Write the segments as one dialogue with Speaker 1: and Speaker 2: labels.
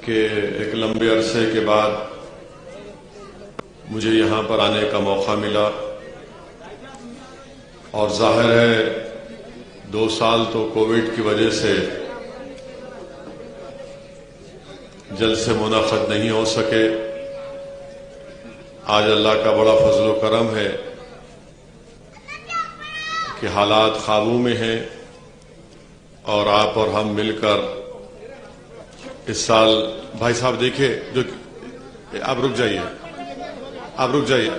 Speaker 1: کہ ایک لمبے عرصے کے بعد مجھے یہاں پر آنے کا موقع ملا، اور ظاہر ہے 2 سال تو کووڈ کی وجہ سے جلسے منعقد نہیں ہو سکے۔ آج اللہ کا بڑا فضل و کرم ہے کہ حالات قابو میں ہیں، اور آپ اور ہم مل کر اس سال بھائی صاحب دیکھیں، جو آپ رک جائیے، آپ رک جائیے،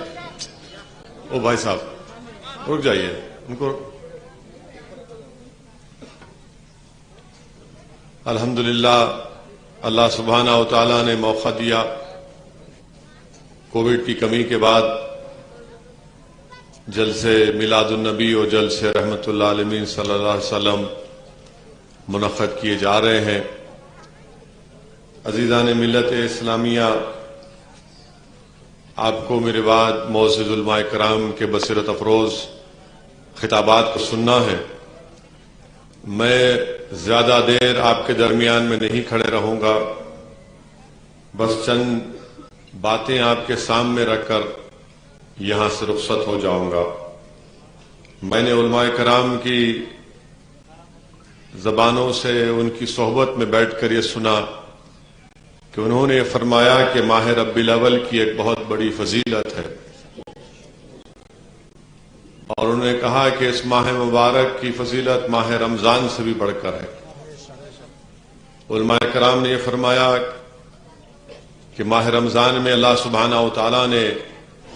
Speaker 1: او بھائی صاحب رک جائیے، ان کو الحمدللہ اللہ سبحانہ و تعالیٰ نے موقع دیا۔ کووڈ کی کمی کے بعد جلسے میلاد النبی اور جلسے رحمت اللہ علیہ صلی اللہ علیہ وسلم منعقد کیے جا رہے ہیں۔ عزیزان ملت اسلامیہ، آپ کو میرے بعد معزز علماء کرام کے بصیرت افروز خطابات کو سننا ہے۔ میں زیادہ دیر آپ کے درمیان میں نہیں کھڑے رہوں گا، بس چند باتیں آپ کے سامنے رکھ کر یہاں سے رخصت ہو جاؤں گا۔ میں نے علماء کرام کی زبانوں سے، ان کی صحبت میں بیٹھ کر یہ سنا کہ انہوں نے فرمایا کہ ماہ ربیع الاول کی ایک بہت بڑی فضیلت ہے، اور انہوں نے کہا کہ اس ماہ مبارک کی فضیلت ماہ رمضان سے بھی بڑھ کر ہے۔ علماء کرام نے یہ فرمایا کہ ماہ رمضان میں اللہ سبحانہ و تعالیٰ نے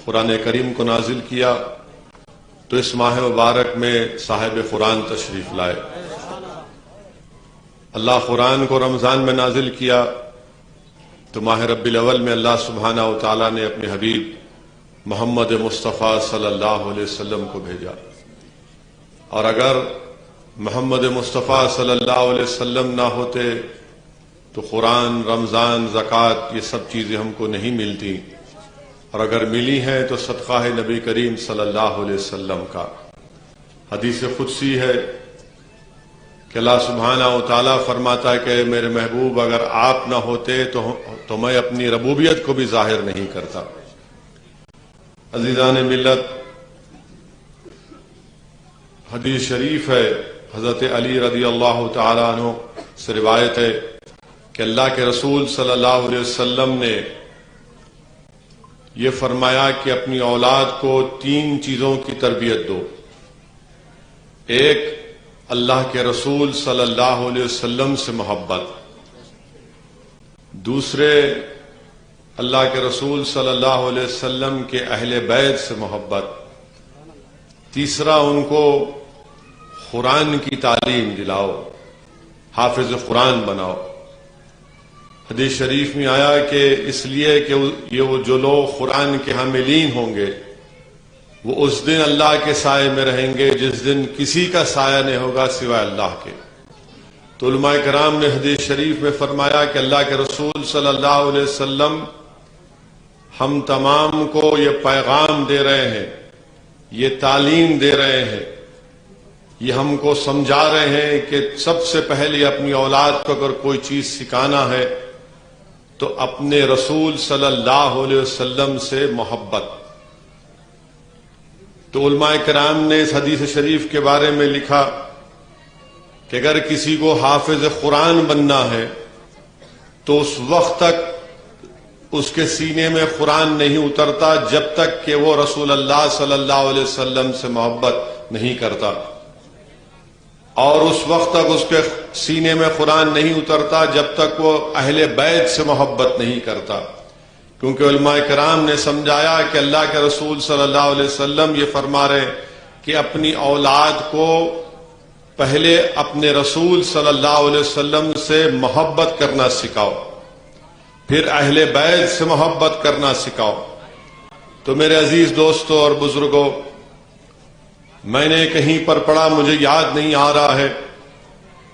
Speaker 1: قرآن کریم کو نازل کیا، تو اس ماہ مبارک میں صاحب قرآن تشریف لائے۔ اللہ قرآن کو رمضان میں نازل کیا تو ماہ ربیع الاول میں اللہ سبحانہ و تعالیٰ نے اپنے حبیب محمد مصطفیٰ صلی اللہ علیہ وسلم کو بھیجا، اور اگر محمد مصطفیٰ صلی اللہ علیہ وسلم نہ ہوتے تو قرآن، رمضان، زکوٰۃ یہ سب چیزیں ہم کو نہیں ملتی، اور اگر ملی ہیں تو صدقہ ہے نبی کریم صلی اللہ علیہ وسلم کا۔ حدیث قدسی ہے کہ اللہ سبحانہ و تعالیٰ فرماتا ہے کہ میرے محبوب اگر آپ نہ ہوتے تو میں اپنی ربوبیت کو بھی ظاہر نہیں کرتا۔ عزیزان ملت، حدیث شریف ہے، حضرت علی رضی اللہ تعالیٰ عنہ سے روایت ہے کہ اللہ کے رسول صلی اللہ علیہ وسلم نے یہ فرمایا کہ اپنی اولاد کو 3 چیزوں کی تربیت دو۔ ایک، اللہ کے رسول صلی اللہ علیہ وسلم سے محبت، دوسرے اللہ کے رسول صلی اللہ علیہ وسلم کے اہل بیت سے محبت، تیسرا ان کو قرآن کی تعلیم دلاؤ، حافظ قرآن بناؤ۔ حدیث شریف میں آیا کہ اس لیے کہ یہ جو لوگ قرآن کے حاملین ہوں گے وہ اس دن اللہ کے سائے میں رہیں گے جس دن کسی کا سایہ نہیں ہوگا سوائے اللہ کے۔ تو علماء کرام نے حدیث شریف میں فرمایا کہ اللہ کے رسول صلی اللہ علیہ وسلم ہم تمام کو یہ پیغام دے رہے ہیں، یہ تعلیم دے رہے ہیں، یہ ہم کو سمجھا رہے ہیں کہ سب سے پہلے اپنی اولاد کو اگر کوئی چیز سکھانا ہے تو اپنے رسول صلی اللہ علیہ وسلم سے محبت۔ تو علماء کرام نے اس حدیث شریف کے بارے میں لکھا کہ اگر کسی کو حافظ قرآن بننا ہے تو اس وقت تک اس کے سینے میں قرآن نہیں اترتا جب تک کہ وہ رسول اللہ صلی اللہ علیہ وسلم سے محبت نہیں کرتا، اور اس وقت تک اس کے سینے میں قرآن نہیں اترتا جب تک وہ اہل بیت سے محبت نہیں کرتا، کیونکہ علماء کرام نے سمجھایا کہ اللہ کے رسول صلی اللہ علیہ وسلم یہ فرما رہے کہ اپنی اولاد کو پہلے اپنے رسول صلی اللہ علیہ وسلم سے محبت کرنا سکھاؤ، پھر اہل بیت سے محبت کرنا سکھاؤ۔ تو میرے عزیز دوستوں اور بزرگوں، میں نے کہیں پر پڑھا، مجھے یاد نہیں آ رہا ہے،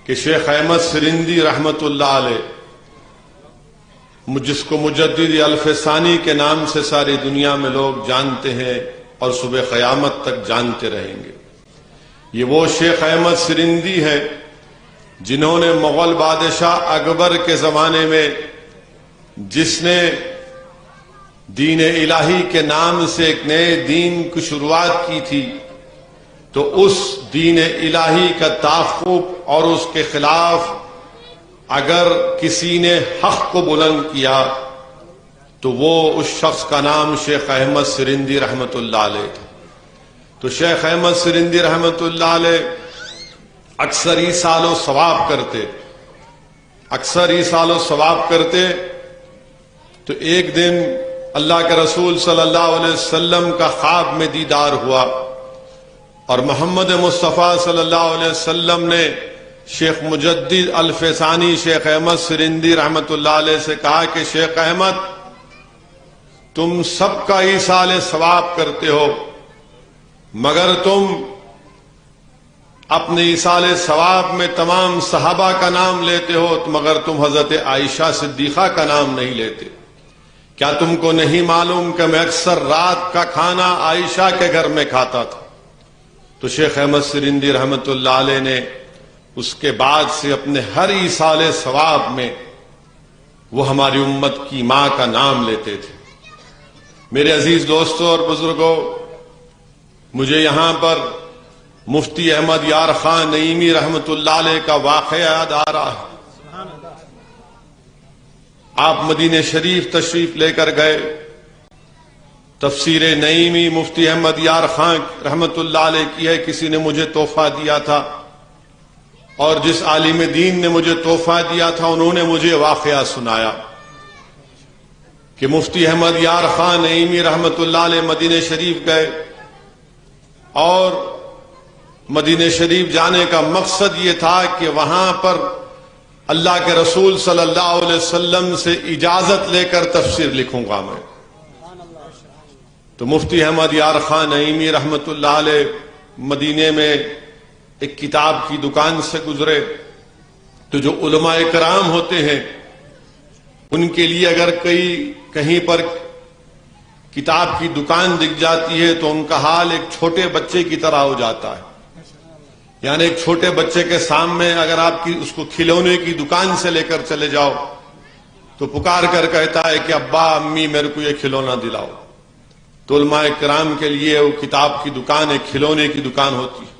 Speaker 1: کہ شیخ احمد سرندی رحمت اللہ علیہ، جس کو مجدد الف ثانی کے نام سے ساری دنیا میں لوگ جانتے ہیں اور صبح قیامت تک جانتے رہیں گے، یہ وہ شیخ احمد سرندی ہیں جنہوں نے مغل بادشاہ اکبر کے زمانے میں جس نے دین الہی کے نام سے ایک نئے دین کی شروعات کی تھی، تو اس دین الہی کا تعاقب اور اس کے خلاف اگر کسی نے حق کو بلند کیا تو وہ اس شخص کا نام شیخ احمد سرندی رحمت اللہ علیہ تھا۔ تو شیخ احمد سرندی رحمت اللہ علیہ اکثر ایصال و ثواب کرتے، تو ایک دن اللہ کے رسول صلی اللہ علیہ وسلم کا خواب میں دیدار ہوا، اور محمد مصطفیٰ صلی اللہ علیہ وسلم نے شیخ مجدد الفسانی شیخ احمد سرندی رحمت اللہ علیہ سے کہا کہ شیخ احمد، تم سب کا ایصال ثواب کرتے ہو، مگر تم اپنے ایصال ثواب میں تمام صحابہ کا نام لیتے ہو، مگر تم حضرت عائشہ صدیقہ کا نام نہیں لیتے۔ کیا تم کو نہیں معلوم کہ میں اکثر رات کا کھانا عائشہ کے گھر میں کھاتا تھا؟ تو شیخ احمد سرندی رحمت اللہ علیہ نے اس کے بعد سے اپنے ہر ایصال ثواب میں وہ ہماری امت کی ماں کا نام لیتے تھے۔ میرے عزیز دوستوں اور بزرگوں، مجھے یہاں پر مفتی احمد یار خان نعیمی رحمت اللہ علیہ کا واقعہ یاد آ رہا ہے۔ آپ مدینہ شریف تشریف لے کر گئے، تفسیر نعیمی مفتی احمد یار خان رحمت اللہ علیہ کی ہے، کسی نے مجھے تحفہ دیا تھا، اور جس عالم دین نے مجھے تحفہ دیا تھا انہوں نے مجھے واقعہ سنایا کہ مفتی احمد یار خان نعیمی رحمت اللہ علیہ مدینہ شریف گئے، اور مدینہ شریف جانے کا مقصد یہ تھا کہ وہاں پر اللہ کے رسول صلی اللہ علیہ وسلم سے اجازت لے کر تفسیر لکھوں گا میں۔ تو مفتی احمد یار خان نعیمی رحمت اللہ علیہ مدینے میں ایک کتاب کی دکان سے گزرے، تو جو علماء کرام ہوتے ہیں ان کے لیے اگر کہیں پر کتاب کی دکان دکھ جاتی ہے تو ان کا حال ایک چھوٹے بچے کی طرح ہو جاتا ہے۔ یعنی ایک چھوٹے بچے کے سامنے اگر آپ اس کو کھلونے کی دکان سے لے کر چلے جاؤ تو پکار کر کہتا ہے کہ ابا امی میرے کو یہ کھلونا دلاؤ۔ تو علماء کرام کے لیے وہ کتاب کی دکان ایک کھلونے کی دکان ہوتی ہے۔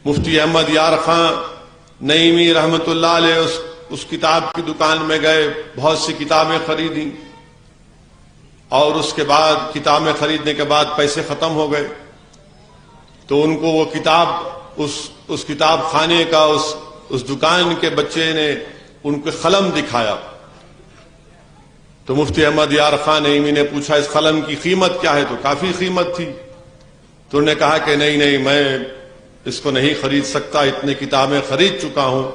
Speaker 1: مفتی احمد یار خان نعیمی رحمت اللہ علیہ اس کتاب کی دکان میں گئے، بہت سی کتابیں خریدیں، اور اس کے بعد کتابیں خریدنے کے بعد پیسے ختم ہو گئے، تو ان کو وہ کتاب اس کتاب خانے کا اس دکان کے بچے نے ان کو قلم دکھایا۔ تو مفتی احمد یار خان نعیمی نے پوچھا اس قلم کی قیمت کیا ہے؟ تو کافی قیمت تھی۔ تو انہوں نے کہا کہ نہیں میں اس کو نہیں خرید سکتا، اتنے کتابیں خرید چکا ہوں،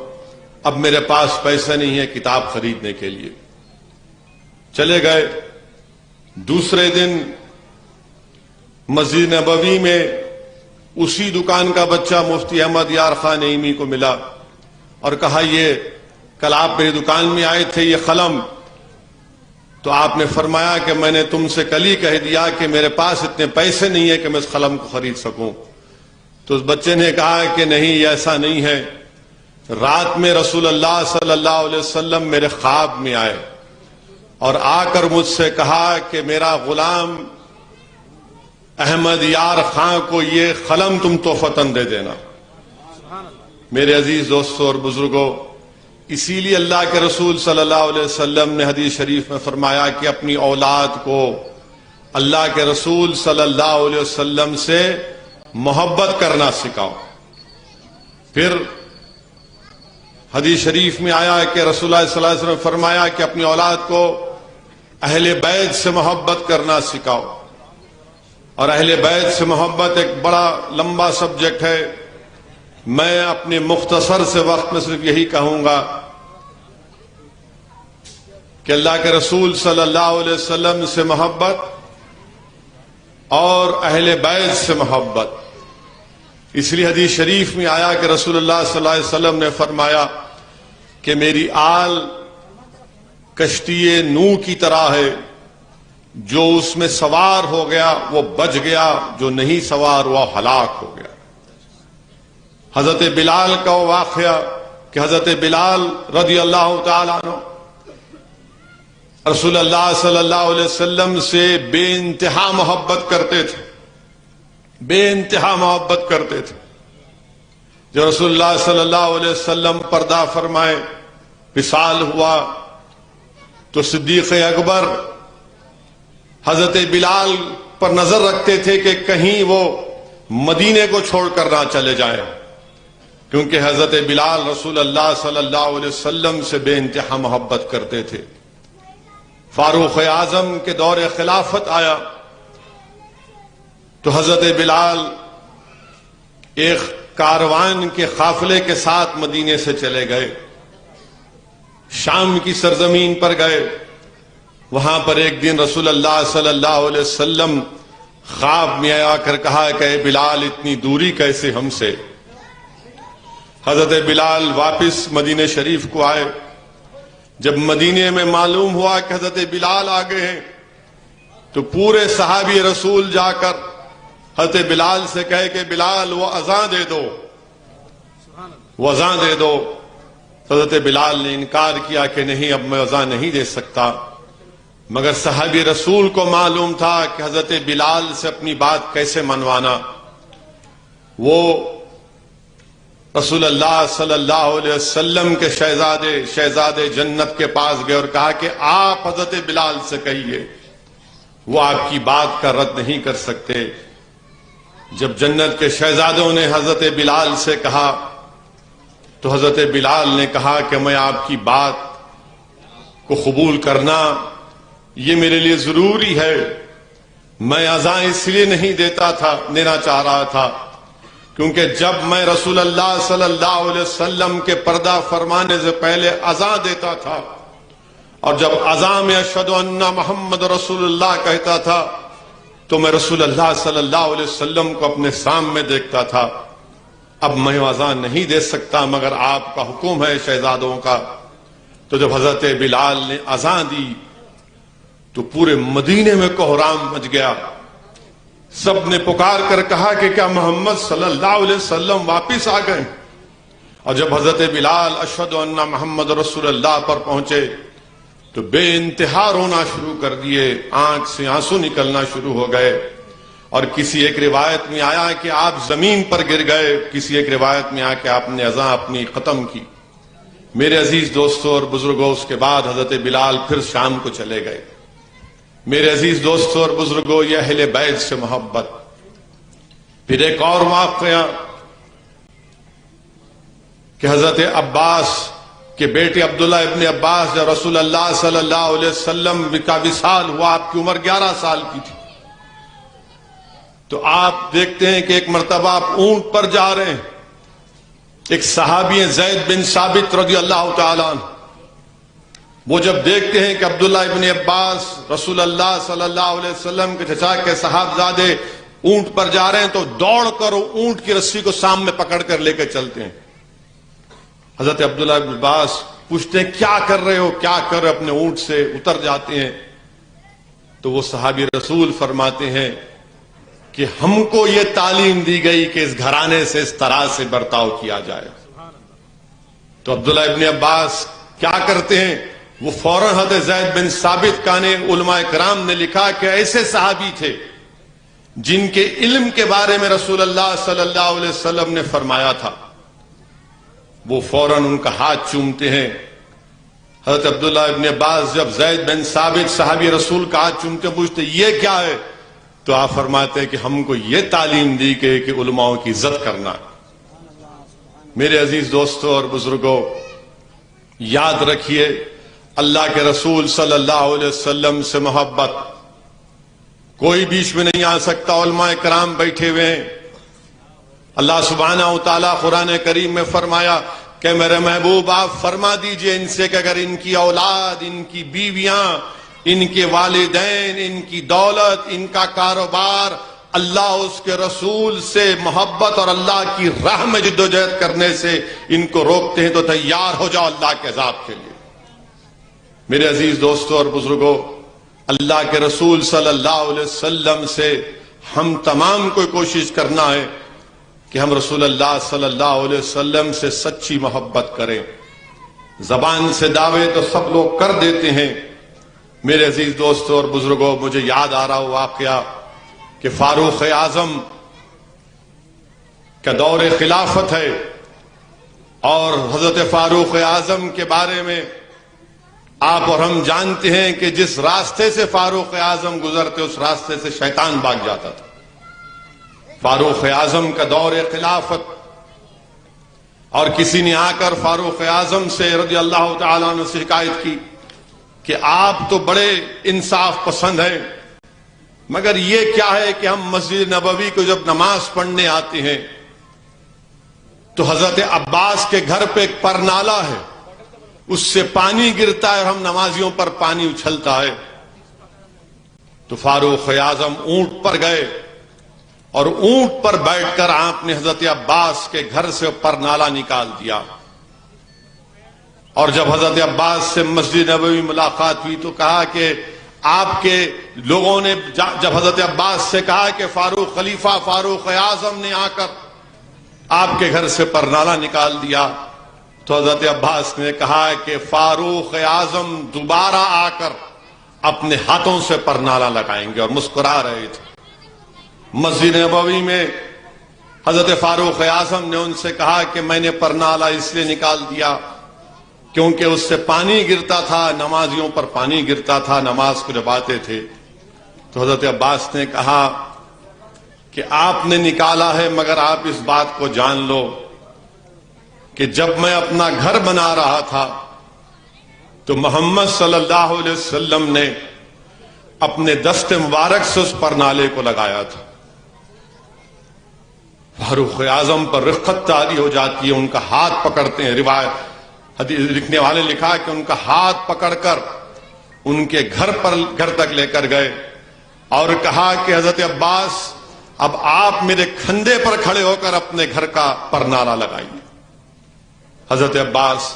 Speaker 1: اب میرے پاس پیسے نہیں ہے کتاب خریدنے کے لیے۔ چلے گئے۔ دوسرے دن مسجد نبوی میں اسی دکان کا بچہ مفتی احمد یار خان نعیمی کو ملا اور کہا یہ کل آپ میری دکان میں آئے تھے، یہ قلم، تو آپ نے فرمایا کہ میں نے تم سے کل ہی کہہ دیا کہ میرے پاس اتنے پیسے نہیں ہے کہ میں اس قلم کو خرید سکوں۔ تو اس بچے نے کہا کہ نہیں، ایسا نہیں ہے، رات میں رسول اللہ صلی اللہ علیہ وسلم میرے خواب میں آئے اور آ کر مجھ سے کہا کہ میرا غلام احمد یار خان کو یہ قلم تم تحفتاً دے دینا۔ میرے عزیز دوستوں اور بزرگوں، اسی لیے اللہ کے رسول صلی اللہ علیہ وسلم نے حدیث شریف میں فرمایا کہ اپنی اولاد کو اللہ کے رسول صلی اللہ علیہ وسلم سے محبت کرنا سکھاؤ۔ پھر حدیث شریف میں آیا کہ رسول اللہ صلی اللہ علیہ وسلم نے فرمایا کہ اپنی اولاد کو اہل بیت سے محبت کرنا سکھاؤ۔ اور اہل بیت سے محبت ایک بڑا لمبا سبجیکٹ ہے، میں اپنے مختصر سے وقت میں صرف یہی کہوں گا کہ اللہ کے رسول صلی اللہ علیہ وسلم سے محبت اور اہل بیت سے محبت۔ اس لیے حدیث شریف میں آیا کہ رسول اللہ صلی اللہ علیہ وسلم نے فرمایا کہ میری آل کشتی نوح کی طرح ہے، جو اس میں سوار ہو گیا وہ بچ گیا، جو نہیں سوار وہ ہلاک ہو گیا۔ حضرت بلال کا واقعہ کہ حضرت بلال رضی اللہ تعالیٰ عنہ رسول اللہ صلی اللہ علیہ وسلم سے بے انتہا محبت کرتے تھے، بے انتہا محبت کرتے تھے۔ جب رسول اللہ صلی اللہ علیہ وسلم پردہ فرمائے، وصال ہوا، تو صدیق اکبر حضرت بلال پر نظر رکھتے تھے کہ کہیں وہ مدینے کو چھوڑ کر نہ چلے جائیں، کیونکہ حضرت بلال رسول اللہ صلی اللہ علیہ وسلم سے بے انتہا محبت کرتے تھے۔ فاروق اعظم کے دور خلافت آیا تو حضرت بلال ایک کاروان کے قافلے کے ساتھ مدینے سے چلے گئے، شام کی سرزمین پر گئے۔ وہاں پر ایک دن رسول اللہ صلی اللہ علیہ وسلم خواب میں آ کر کہا کہ اے بلال اتنی دوری کیسے ہم سے؟ حضرت بلال واپس مدینہ شریف کو آئے۔ جب مدینے میں معلوم ہوا کہ حضرت بلال آ گئے ہیں تو پورے صحابی رسول جا کر حضرت بلال سے کہے کہ بلال وہ اذان دے دو، وہ اذان دے دو۔ حضرت بلال نے انکار کیا کہ نہیں، اب میں اذان نہیں دے سکتا، مگر صحابی رسول کو معلوم تھا کہ حضرت بلال سے اپنی بات کیسے منوانا۔ وہ رسول اللہ صلی اللہ علیہ وسلم کے شہزادے جنت کے پاس گئے اور کہا کہ آپ حضرت بلال سے کہیے، وہ آپ کی بات کا رد نہیں کر سکتے۔ جب جنت کے شہزادوں نے حضرت بلال سے کہا تو حضرت بلال نے کہا کہ میں آپ کی بات کو قبول کرنا یہ میرے لیے ضروری ہے۔ میں اذان اس لیے نہیں دینا چاہ رہا تھا کیونکہ جب میں رسول اللہ صلی اللہ علیہ وسلم کے پردہ فرمانے سے پہلے اذان دیتا تھا اور جب اذان میں اشہد ان محمد رسول اللہ کہتا تھا تو میں رسول اللہ صلی اللہ علیہ وسلم کو اپنے سامنے دیکھتا تھا۔ اب میں اذان نہیں دے سکتا مگر آپ کا حکم ہے شہزادوں کا۔ تو جب حضرت بلال نے اذان دی تو پورے مدینے میں کوہرام مچ گیا۔ سب نے پکار کر کہا کہ کیا محمد صلی اللہ علیہ وسلم واپس آ گئے؟ اور جب حضرت بلال اشہد ان محمد رسول اللہ پر پہنچے تو بے انتہا رونا شروع کر دیے، آنکھ سے آنسو نکلنا شروع ہو گئے، اور کسی ایک روایت میں آیا کہ آپ زمین پر گر گئے، کسی ایک روایت میں آیا کہ آپ نے اذان اپنی ختم کی۔ میرے عزیز دوستوں اور بزرگوں، اس کے بعد حضرت بلال پھر شام کو چلے گئے۔ میرے عزیز دوستوں اور بزرگوں، یہ اہل بیت سے محبت۔ پھر ایک اور واقعہ کہ حضرت عباس کے بیٹے عبداللہ ابن عباس جب رسول اللہ صلی اللہ علیہ وسلم کا وصال ہوا، آپ کی عمر 11 سال کی تھی، تو آپ دیکھتے ہیں کہ ایک مرتبہ آپ اونٹ پر جا رہے ہیں۔ ایک صحابی ہیں زید بن ثابت رضی اللہ تعالیٰ عنہ، وہ جب دیکھتے ہیں کہ عبداللہ ابن عباس رسول اللہ صلی اللہ علیہ وسلم کے چچا کے صحابزادے اونٹ پر جا رہے ہیں تو دوڑ کر اونٹ کی رسی کو سامنے پکڑ کر لے کے چلتے ہیں۔ حضرت عبداللہ ابن عباس پوچھتے ہیں کیا کر رہے ہو، کیا کر رہے؟ اپنے اونٹ سے اتر جاتے ہیں تو وہ صحابی رسول فرماتے ہیں کہ ہم کو یہ تعلیم دی گئی کہ اس گھرانے سے اس طرح سے برتاؤ کیا جائے۔ تو عبداللہ ابن عباس کیا کرتے ہیں؟ وہ فوراً حضرت زید بن ثابت کا نے علماء کرام نے لکھا کہ ایسے صحابی تھے جن کے علم کے بارے میں رسول اللہ صلی اللہ علیہ وسلم نے فرمایا تھا، وہ فوراً ان کا ہاتھ چومتے ہیں۔ حضرت عبداللہ ابن عباس جب زید بن ثابت صحابی رسول کا ہاتھ چومتے پوچھتے یہ کیا ہے، تو آپ فرماتے ہیں کہ ہم کو یہ تعلیم دی کہ علماؤں کی عزت کرنا۔ میرے عزیز دوستوں اور بزرگوں، یاد رکھیے اللہ کے رسول صلی اللہ علیہ وسلم سے محبت کوئی بیچ میں نہیں آ سکتا۔ علماء کرام بیٹھے ہوئے ہیں، اللہ سبحانہ و تعالیٰ قرآن کریم میں فرمایا کہ میرے محبوب آپ فرما دیجئے ان سے کہ اگر ان کی اولاد، ان کی بیویاں، ان کے والدین، ان کی دولت، ان کا کاروبار اللہ اس کے رسول سے محبت اور اللہ کی راہ میں جدوجہد کرنے سے ان کو روکتے ہیں تو تیار ہو جاؤ اللہ کے عذاب کے لیے۔ میرے عزیز دوستوں اور بزرگوں، اللہ کے رسول صلی اللہ علیہ وسلم سے ہم تمام کو کوشش کرنا ہے کہ ہم رسول اللہ صلی اللہ علیہ وسلم سے سچی محبت کریں۔ زبان سے دعوے تو سب لوگ کر دیتے ہیں میرے عزیز دوستوں اور بزرگوں، مجھے یاد آ رہا واقعہ کہ فاروق اعظم کا دور خلافت ہے، اور حضرت فاروق اعظم کے بارے میں آپ اور ہم جانتے ہیں کہ جس راستے سے فاروق اعظم گزرتے اس راستے سے شیطان بھاگ جاتا تھا۔ فاروق اعظم کا دور خلافت، اور کسی نے آ کر فاروق اعظم سے رضی اللہ تعالیٰ عنہ سے شکایت کی کہ آپ تو بڑے انصاف پسند ہیں، مگر یہ کیا ہے کہ ہم مسجد نبوی کو جب نماز پڑھنے آتے ہیں تو حضرت عباس کے گھر پہ ایک پرنالہ ہے، اس سے پانی گرتا ہے اور ہم نمازیوں پر پانی اچھلتا ہے۔ تو فاروق اعظم اونٹ پر گئے اور اونٹ پر بیٹھ کر آپ نے حضرت عباس کے گھر سے پرنالہ نکال دیا، اور جب حضرت عباس سے مسجد نبوی ملاقات ہوئی تو کہا کہ آپ کے لوگوں نے جب حضرت عباس سے کہا کہ فاروق خلیفہ فاروق اعظم نے آ کر آپ کے گھر سے پرنالہ نکال دیا، تو حضرت عباس نے کہا کہ فاروق اعظم دوبارہ آ کر اپنے ہاتھوں سے پرنالہ لگائیں گے، اور مسکرا رہے تھے۔ مسجد نبوی میں حضرت فاروق اعظم نے ان سے کہا کہ میں نے پرنالہ اس لیے نکال دیا کیونکہ اس سے پانی گرتا تھا، نمازیوں پر پانی گرتا تھا نماز کو جب آتے تھے۔ تو حضرت عباس نے کہا کہ آپ نے نکالا ہے، مگر آپ اس بات کو جان لو کہ جب میں اپنا گھر بنا رہا تھا تو محمد صلی اللہ علیہ وسلم نے اپنے دست مبارک سے اس پرنالے کو لگایا تھا۔ فاروق اعظم پر رقت طاری ہو جاتی ہے، ان کا ہاتھ پکڑتے ہیں، روایت حدیث لکھنے والے لکھا کہ ان کا ہاتھ پکڑ کر ان کے گھر تک لے کر گئے اور کہا کہ حضرت عباس اب آپ میرے کھندے پر کھڑے ہو کر اپنے گھر کا پرنالہ لگائیے۔ حضرت عباس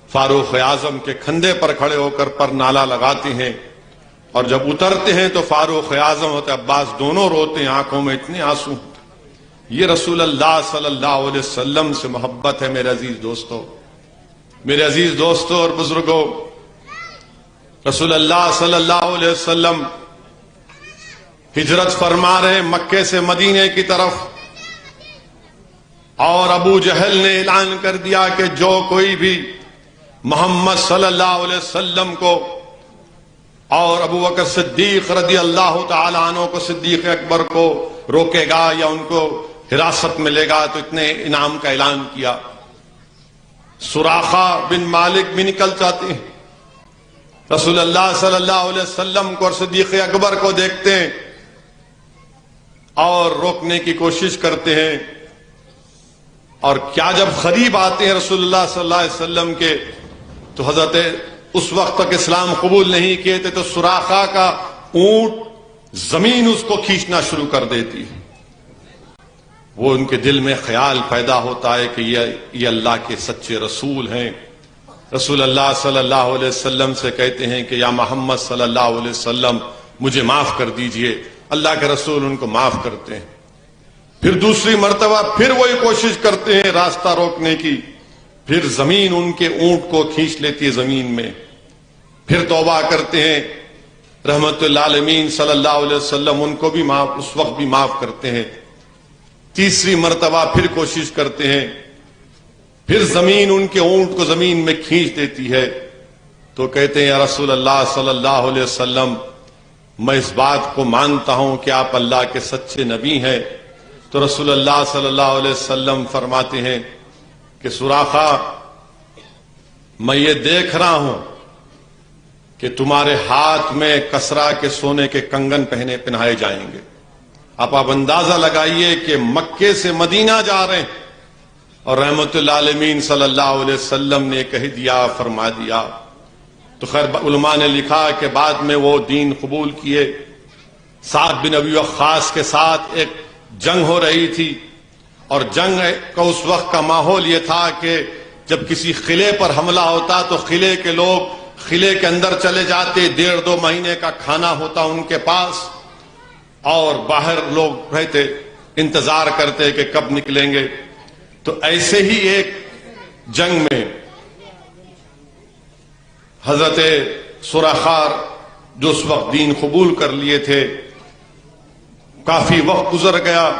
Speaker 1: فاروق اعظم کے کھندے پر کھڑے ہو کر پرنالہ لگاتے ہیں، اور جب اترتے ہیں تو فاروق اعظم حضرت عباس دونوں روتے ہیں، آنکھوں میں اتنے آنسو ہوتے۔ یہ رسول اللہ صلی اللہ علیہ وسلم سے محبت ہے میرے عزیز دوستو، میرے عزیز دوستو اور بزرگوں۔ رسول اللہ صلی اللہ علیہ وسلم ہجرت فرما رہے مکے سے مدینے کی طرف، اور ابو جہل نے اعلان کر دیا کہ جو کوئی بھی محمد صلی اللہ علیہ وسلم کو اور ابو بکر صدیق رضی اللہ تعالی عنہ کو، صدیق اکبر کو روکے گا یا ان کو حراست میں لے گا تو اتنے انعام کا اعلان کیا۔ سراخہ بن مالک بھی نکل جاتے ہیں، رسول اللہ صلی اللہ علیہ وسلم کو اور صدیق اکبر کو دیکھتے ہیں اور روکنے کی کوشش کرتے ہیں، اور کیا جب قریب آتے ہیں رسول اللہ صلی اللہ علیہ وسلم کے تو حضرت اس وقت تک اسلام قبول نہیں کیے تھے، تو سراخہ کا اونٹ زمین اس کو کھینچنا شروع کر دیتی ہے۔ وہ ان کے دل میں خیال پیدا ہوتا ہے کہ یہ اللہ کے سچے رسول ہیں۔ رسول اللہ صلی اللہ علیہ وسلم سے کہتے ہیں کہ یا محمد صلی اللہ علیہ وسلم مجھے معاف کر دیجئے۔ اللہ کے رسول ان کو معاف کرتے ہیں۔ پھر دوسری مرتبہ پھر وہی کوشش کرتے ہیں راستہ روکنے کی، پھر زمین ان کے اونٹ کو کھینچ لیتی ہے زمین میں، پھر توبہ کرتے ہیں، رحمت للعالمین صلی اللہ علیہ وسلم ان کو بھی اس وقت بھی معاف کرتے ہیں۔ تیسری مرتبہ پھر کوشش کرتے ہیں، پھر زمین ان کے اونٹ کو زمین میں کھینچ دیتی ہے، تو کہتے ہیں یا رسول اللہ صلی اللہ علیہ وسلم میں اس بات کو مانتا ہوں کہ آپ اللہ کے سچے نبی ہیں۔ تو رسول اللہ صلی اللہ علیہ وسلم فرماتے ہیں کہ سراخہ میں یہ دیکھ رہا ہوں کہ تمہارے ہاتھ میں کسرا کے سونے کے کنگن پہنائے جائیں گے۔ آپ اندازہ لگائیے کہ مکے سے مدینہ جا رہے ہیں اور رحمت للعالمین صلی اللہ علیہ وسلم نے کہہ دیا، فرما دیا۔ تو خیر علماء نے لکھا کہ بعد میں وہ دین قبول کیے۔ سعد بن ابی وقاص کے ساتھ ایک جنگ ہو رہی تھی، اور جنگ کا اس وقت کا ماحول یہ تھا کہ جب کسی قلعے پر حملہ ہوتا تو قلعے کے لوگ قلعے کے اندر چلے جاتے، 1.5-2 مہینے کا کھانا ہوتا ان کے پاس، اور باہر لوگ رہتے انتظار کرتے کہ کب نکلیں گے۔ تو ایسے ہی ایک جنگ میں حضرت سراخہ جو اس وقت دین قبول کر لیے تھے. کافی وقت گزر گیا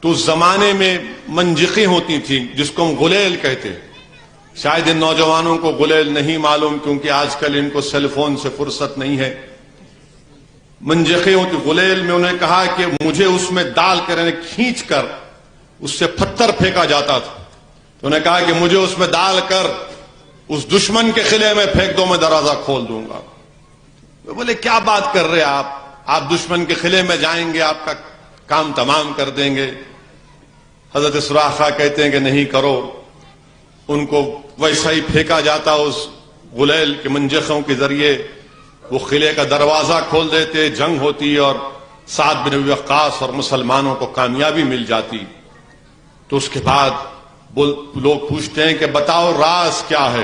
Speaker 1: تو اس زمانے میں منجقیں ہوتی تھیں جس کو ہم غلیل کہتے. شاید ان نوجوانوں کو غلیل نہیں معلوم کیونکہ آج کل ان کو سیل فون سے فرصت نہیں ہے. منجقیں ہوتی. غلیل میں انہیں کہا کہ مجھے اس میں ڈال کر کھینچ کر اس سے پتھر پھینکا جاتا تھا. تو انہیں کہا کہ مجھے اس میں ڈال کر اس دشمن کے قلعے میں پھینک دو, میں دروازہ کھول دوں گا. بولے کیا بات کر رہے آپ دشمن کے قلعے میں جائیں گے, آپ کا کام تمام کر دیں گے. حضرت سراخہ کہتے ہیں کہ نہیں کرو. ان کو ویسا ہی پھینکا جاتا اس غلیل کے منجقوں کے ذریعے. وہ قلعے کا دروازہ کھول دیتے, جنگ ہوتی اور سعد بن ابی وقاص اور مسلمانوں کو کامیابی مل جاتی. تو اس کے بعد لوگ پوچھتے ہیں کہ بتاؤ راز کیا ہے.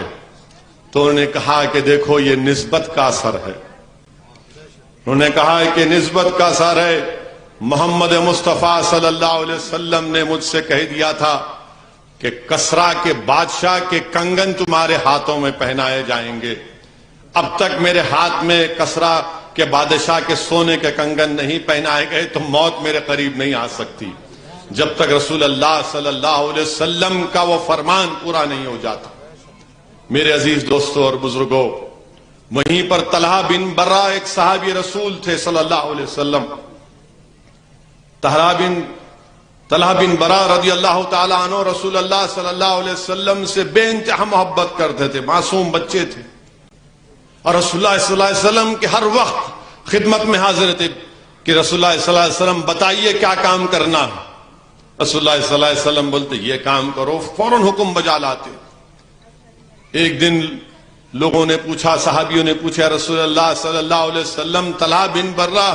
Speaker 1: تو انہوں نے کہا کہ دیکھو یہ نسبت کا اثر ہے. انہوں نے کہا کہ نسبت کا اثر ہے. محمد مصطفیٰ صلی اللہ علیہ وسلم نے مجھ سے کہہ دیا تھا کہ کسرا کے بادشاہ کے کنگن تمہارے ہاتھوں میں پہنائے جائیں گے. اب تک میرے ہاتھ میں کسرا کے بادشاہ کے سونے کے کنگن نہیں پہنائے گئے تو موت میرے قریب نہیں آ سکتی جب تک رسول اللہ صلی اللہ علیہ وسلم کا وہ فرمان پورا نہیں ہو جاتا. میرے عزیز دوستوں اور بزرگوں, وہیں پر طلحہ بن برہ ایک صحابی رسول تھے صلی اللہ علیہ وسلم. طلحہ بن برہ رضی اللہ تعالیٰ عنہ رسول اللہ صلی اللہ علیہ وسلم سے بے انتہا محبت کرتے تھے. معصوم بچے تھے اور رسول اللہ صلی اللہ علیہ وسلم کے ہر وقت خدمت میں حاضر تھے کہ رسول اللہ صلی اللہ علیہ وسلم بتائیے کیا کام کرنا ہے. رسول اللہ صلی اللہ علیہ وسلم بولتے یہ کام کرو, فوراً حکم بجا لاتے. ایک دن لوگوں نے پوچھا, صحابیوں نے پوچھا, رسول اللہ صلی اللہ علیہ وسلم طلحہ بن برہ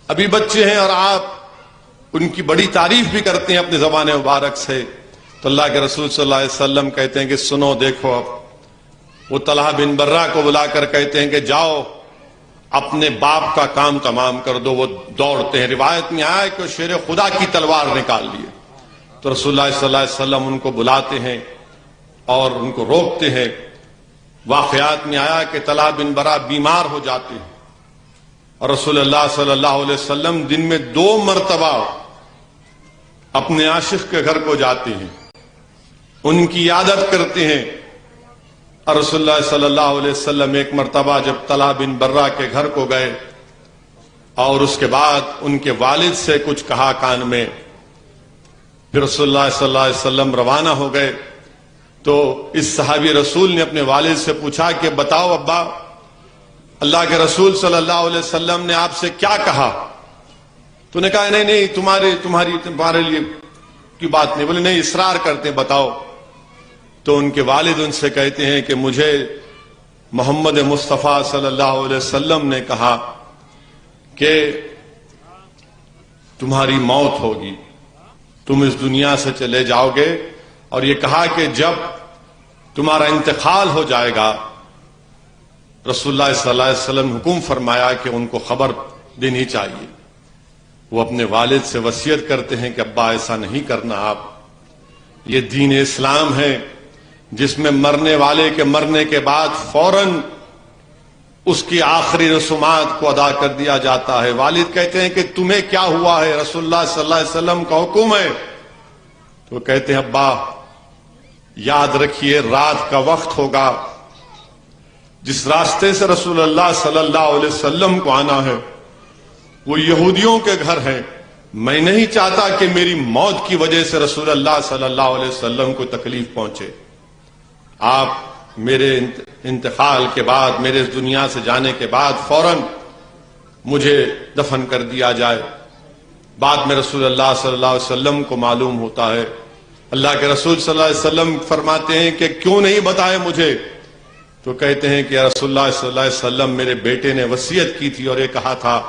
Speaker 1: ابھی بچے ہیں اور آپ ان کی بڑی تعریف بھی کرتے ہیں اپنی زبان مبارک سے. تو اللہ کے رسول صلی اللہ علیہ وسلم کہتے ہیں کہ سنو دیکھو. اب وہ طلحہ بن برہ کو بلا کر کہتے ہیں کہ جاؤ اپنے باپ کا کام تمام کر دو. وہ دوڑتے ہیں. روایت میں آیا کہ وہ شیر خدا کی تلوار نکال لیے. تو رسول اللہ صلی اللہ علیہ وسلم ان کو بلاتے ہیں اور ان کو روکتے ہیں. واقعات میں آیا کہ طلحہ بن برہ بیمار ہو جاتے ہیں اور رسول اللہ صلی اللہ علیہ وسلم دن میں 2 مرتبہ اپنے عاشق کے گھر کو جاتے ہیں, ان کی عیادت کرتے ہیں. اور رسول اللہ صلی اللہ علیہ وسلم ایک مرتبہ جب طلحہ بن برہ کے گھر کو گئے اور اس کے بعد ان کے والد سے کچھ کہا کان میں, پھر رسول اللہ صلی اللہ علیہ وسلم روانہ ہو گئے. تو اس صحابی رسول نے اپنے والد سے پوچھا کہ بتاؤ ابا, اللہ کے رسول صلی اللہ علیہ وسلم نے آپ سے کیا کہا؟ تو نے کہا نہیں تمہارے لیے کی بات نہیں. بولے نہیں, اصرار کرتے بتاؤ. تو ان کے والد ان سے کہتے ہیں کہ مجھے محمد مصطفیٰ صلی اللہ علیہ وسلم نے کہا کہ تمہاری موت ہوگی, تم اس دنیا سے چلے جاؤ گے, اور یہ کہا کہ جب تمہارا انتقال ہو جائے گا رسول اللہ صلی اللہ علیہ وسلم حکم فرمایا کہ ان کو خبر دینی چاہیے. وہ اپنے والد سے وصیت کرتے ہیں کہ ابا ایسا نہیں کرنا آپ, یہ دین اسلام ہے جس میں مرنے والے کے مرنے کے بعد فوراً اس کی آخری رسومات کو ادا کر دیا جاتا ہے. والد کہتے ہیں کہ تمہیں کیا ہوا ہے؟ رسول اللہ صلی اللہ علیہ وسلم کا حکم ہے. تو کہتے ہیں ابا یاد رکھیے رات کا وقت ہوگا, جس راستے سے رسول اللہ صلی اللہ علیہ وسلم کو آنا ہے وہ یہودیوں کے گھر ہے. میں نہیں چاہتا کہ میری موت کی وجہ سے رسول اللہ صلی اللہ علیہ وسلم کو تکلیف پہنچے. آپ میرے انتقال کے بعد, میرے اس دنیا سے جانے کے بعد فوراً مجھے دفن کر دیا جائے. بعد میں رسول اللہ صلی اللہ علیہ وسلم کو معلوم ہوتا ہے. اللہ کے رسول صلی اللہ علیہ وسلم فرماتے ہیں کہ کیوں نہیں بتائے مجھے؟ تو کہتے ہیں کہ رسول اللہ صلی اللہ علیہ وسلم میرے بیٹے نے وصیت کی تھی اور یہ کہا تھا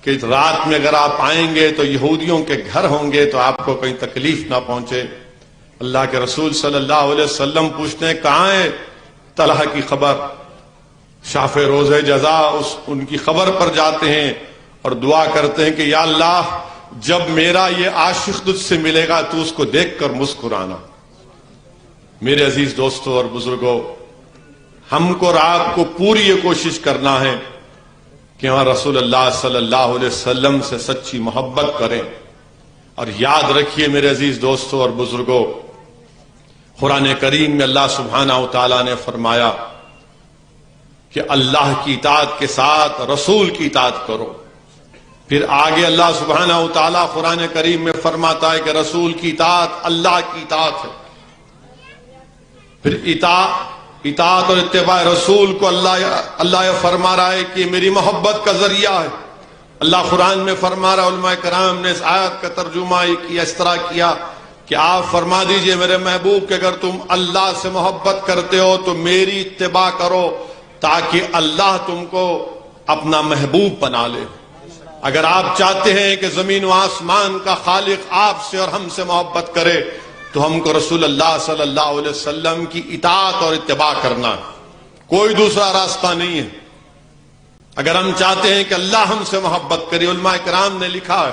Speaker 1: کہ رات میں اگر آپ آئیں گے تو یہودیوں کے گھر ہوں گے تو آپ کو کہیں تکلیف نہ پہنچے. اللہ کے رسول صلی اللہ علیہ وسلم پوچھتے ہیں کہاں ہے طلحہ کی خبر؟ شاف روز جزا ان کی خبر پر جاتے ہیں اور دعا کرتے ہیں کہ یا اللہ جب میرا یہ عاشق تجھ سے ملے گا تو اس کو دیکھ کر مسکرانا. میرے عزیز دوستوں اور بزرگوں, ہم کو اور آپ کو پوری یہ کوشش کرنا ہے کہ ہم رسول اللہ صلی اللہ علیہ وسلم سے سچی محبت کریں. اور یاد رکھیے میرے عزیز دوستوں اور بزرگوں، قرآن کریم میں اللہ سبحانہ و تعالیٰ نے فرمایا کہ اللہ کی اطاعت کے ساتھ رسول کی اطاعت کرو. پھر آگے اللہ سبحانہ و تعالیٰ قرآن کریم میں فرماتا ہے کہ رسول کی اطاعت اللہ کی اطاعت ہے. پھر اطاعت اور اتباع رسول کو اللہ فرما رہا ہے کہ میری محبت کا ذریعہ ہے. اللہ قرآن میں فرما رہا ہے، علماء کرام نے اس آیت کا ترجمہ اس طرح کیا کہ آپ فرما دیجئے میرے محبوب کہ اگر تم اللہ سے محبت کرتے ہو تو میری اتباع کرو تاکہ اللہ تم کو اپنا محبوب بنا لے. اگر آپ چاہتے ہیں کہ زمین و آسمان کا خالق آپ سے اور ہم سے محبت کرے تو ہم کو رسول اللہ صلی اللہ علیہ وسلم کی اطاعت اور اتباع کرنا ہے، کوئی دوسرا راستہ نہیں ہے. اگر ہم چاہتے ہیں کہ اللہ ہم سے محبت کرے، علماء کرام نے لکھا ہے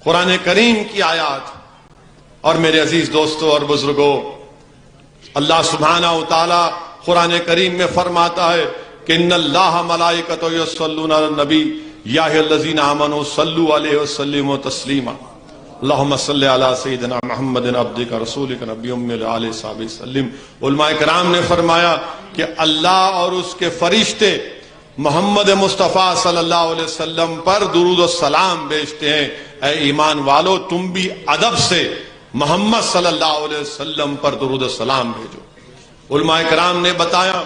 Speaker 1: قرآن کریم کی آیات. اور میرے عزیز دوستوں اور بزرگوں، اللہ سبحانہ و تعالی قرآن کریم میں فرماتا ہے کہ ان اللہ ملائکۃ یصلون علی النبی یا ایھا الذین آمنوا صلوا علیہ وسلموا تسلیما. اللہم صلی علی سیدنا محمد عبدک رسولک نبی ام علیہ صحابہ وسلم. علماء کرام نے فرمایا کہ اللہ اور اس کے فرشتے محمد مصطفیٰ صلی اللہ علیہ وسلم پر درود و سلام بھیجتے ہیں. اے ایمان والو تم بھی ادب سے محمد صلی اللہ علیہ وسلم پر درود و سلام بھیجو. علماء کرام نے بتایا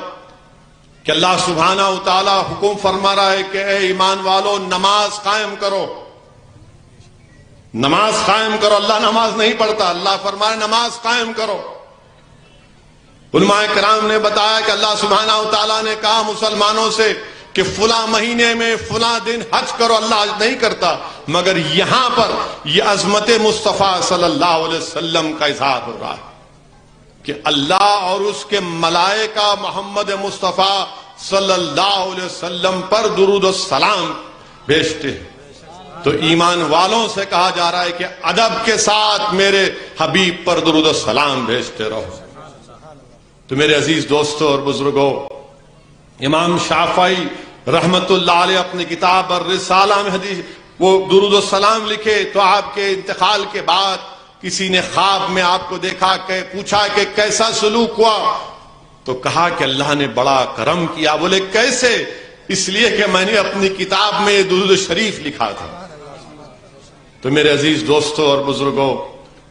Speaker 1: کہ اللہ سبحانہ و تعالی حکم فرما رہا ہے کہ اے ایمان والو نماز قائم کرو، نماز قائم کرو. اللہ نماز نہیں پڑھتا، اللہ فرما رہا ہے نماز قائم کرو. علماء کرام نے بتایا کہ اللہ سبحانہ و تعالیٰ نے کہا مسلمانوں سے کہ فلاں مہینے میں فلاں دن حج کرو. اللہ حج نہیں کرتا، مگر یہاں پر یہ عظمت مصطفیٰ صلی اللہ علیہ وسلم کا اظہار ہو رہا ہے کہ اللہ اور اس کے ملائکہ محمد مصطفیٰ صلی اللہ علیہ وسلم پر درود و سلام بھیجتے ہیں. تو ایمان والوں سے کہا جا رہا ہے کہ ادب کے ساتھ میرے حبیب پر درود و سلام بھیجتے رہو. تو میرے عزیز دوستوں اور بزرگوں، امام شافعی رحمت اللہ علیہ اپنی کتاب الرسالہ میں حدیث وہ درود و سلام لکھے تو آپ کے انتقال کے بعد کسی نے خواب میں آپ کو دیکھا کہ پوچھا کہ کیسا سلوک ہوا، تو کہا کہ اللہ نے بڑا کرم کیا. بولے کیسے؟ اس لیے کہ میں نے اپنی کتاب میں درود شریف لکھا تھا. تو میرے عزیز دوستوں اور بزرگوں،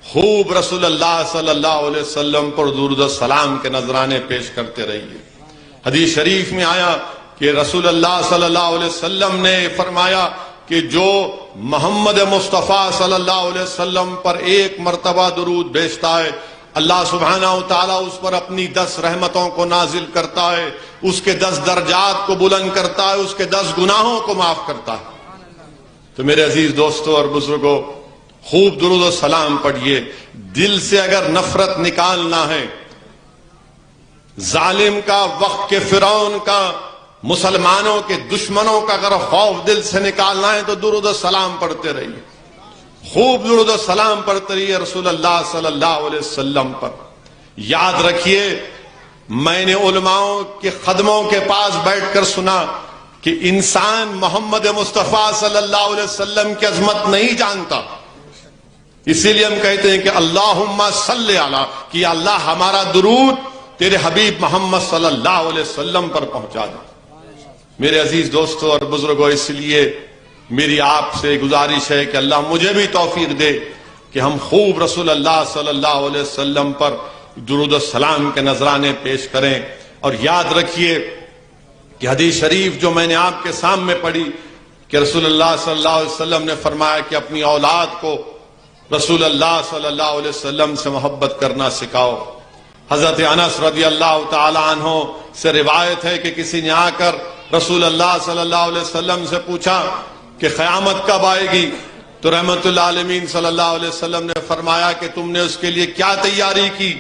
Speaker 1: خوب رسول اللہ صلی اللہ علیہ وسلم پر درود و سلام کے نذرانے پیش کرتے رہیے. حدیث شریف میں آیا کہ رسول اللہ صلی اللہ علیہ وسلم نے فرمایا کہ جو محمد مصطفیٰ صلی اللہ علیہ وسلم پر ایک مرتبہ درود بھیجتا ہے اللہ سبحانہ و تعالیٰ اس پر اپنی 10 رحمتوں کو نازل کرتا ہے، اس کے 10 درجات کو بلند کرتا ہے، اس کے 10 گناہوں کو معاف کرتا ہے. تو میرے عزیز دوستوں اور بزرگوں، خوب درود و سلام پڑھیے. دل سے اگر نفرت نکالنا ہے، ظالم کا، وقت کے فرعون کا، مسلمانوں کے دشمنوں کا اگر خوف دل سے نکالنا ہے تو درود و سلام پڑھتے رہیے. خوب درود و سلام پڑھتے رہیے رسول اللہ صلی اللہ علیہ وسلم پر. یاد رکھیے میں نے علماؤں کے قدموں کے پاس بیٹھ کر سنا کہ انسان محمد مصطفیٰ صلی اللہ علیہ وسلم کی عظمت نہیں جانتا، اسی لیے ہم کہتے ہیں کہ اللہم صلی علی، کہ اللہ ہمارا درود تیرے حبیب محمد صلی اللہ علیہ وسلم پر پہنچا دے. میرے عزیز دوستوں اور بزرگوں، اس لیے میری آپ سے گزارش ہے کہ اللہ مجھے بھی توفیق دے کہ ہم خوب رسول اللہ صلی اللہ علیہ وسلم پر درود و سلام کے نذرانے پیش کریں. اور یاد رکھیے کہ حدیث شریف جو میں نے آپ کے سامنے پڑھی کہ رسول اللہ صلی اللہ علیہ وسلم نے فرمایا کہ اپنی اولاد کو رسول اللہ صلی اللہ علیہ وسلم سے محبت کرنا سکھاؤ. حضرت انس رضی اللہ تعالی عنہ سے روایت ہے کہ کسی نے آ کر رسول اللہ صلی اللہ علیہ وسلم سے پوچھا کہ قیامت کب آئے گی، تو رحمت اللہ عالمین صلی اللہ علیہ وسلم نے فرمایا کہ تم نے اس کے لیے کیا تیاری کی؟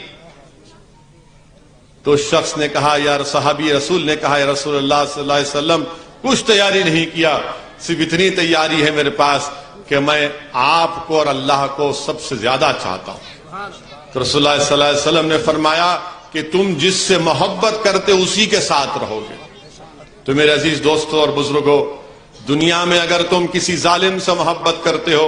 Speaker 1: تو اس شخص نے کہا، صحابی رسول نے کہا، یا رسول اللہ صلی اللہ علیہ وسلم کچھ تیاری نہیں کیا، صرف اتنی تیاری ہے میرے پاس کہ میں آپ کو اور اللہ کو سب سے زیادہ چاہتا ہوں. تو رسول اللہ صلی اللہ علیہ وسلم نے فرمایا کہ تم جس سے محبت کرتے اسی کے ساتھ رہو گے۔ تو میرے عزیز دوستوں اور بزرگوں، دنیا میں اگر تم کسی ظالم سے محبت کرتے ہو،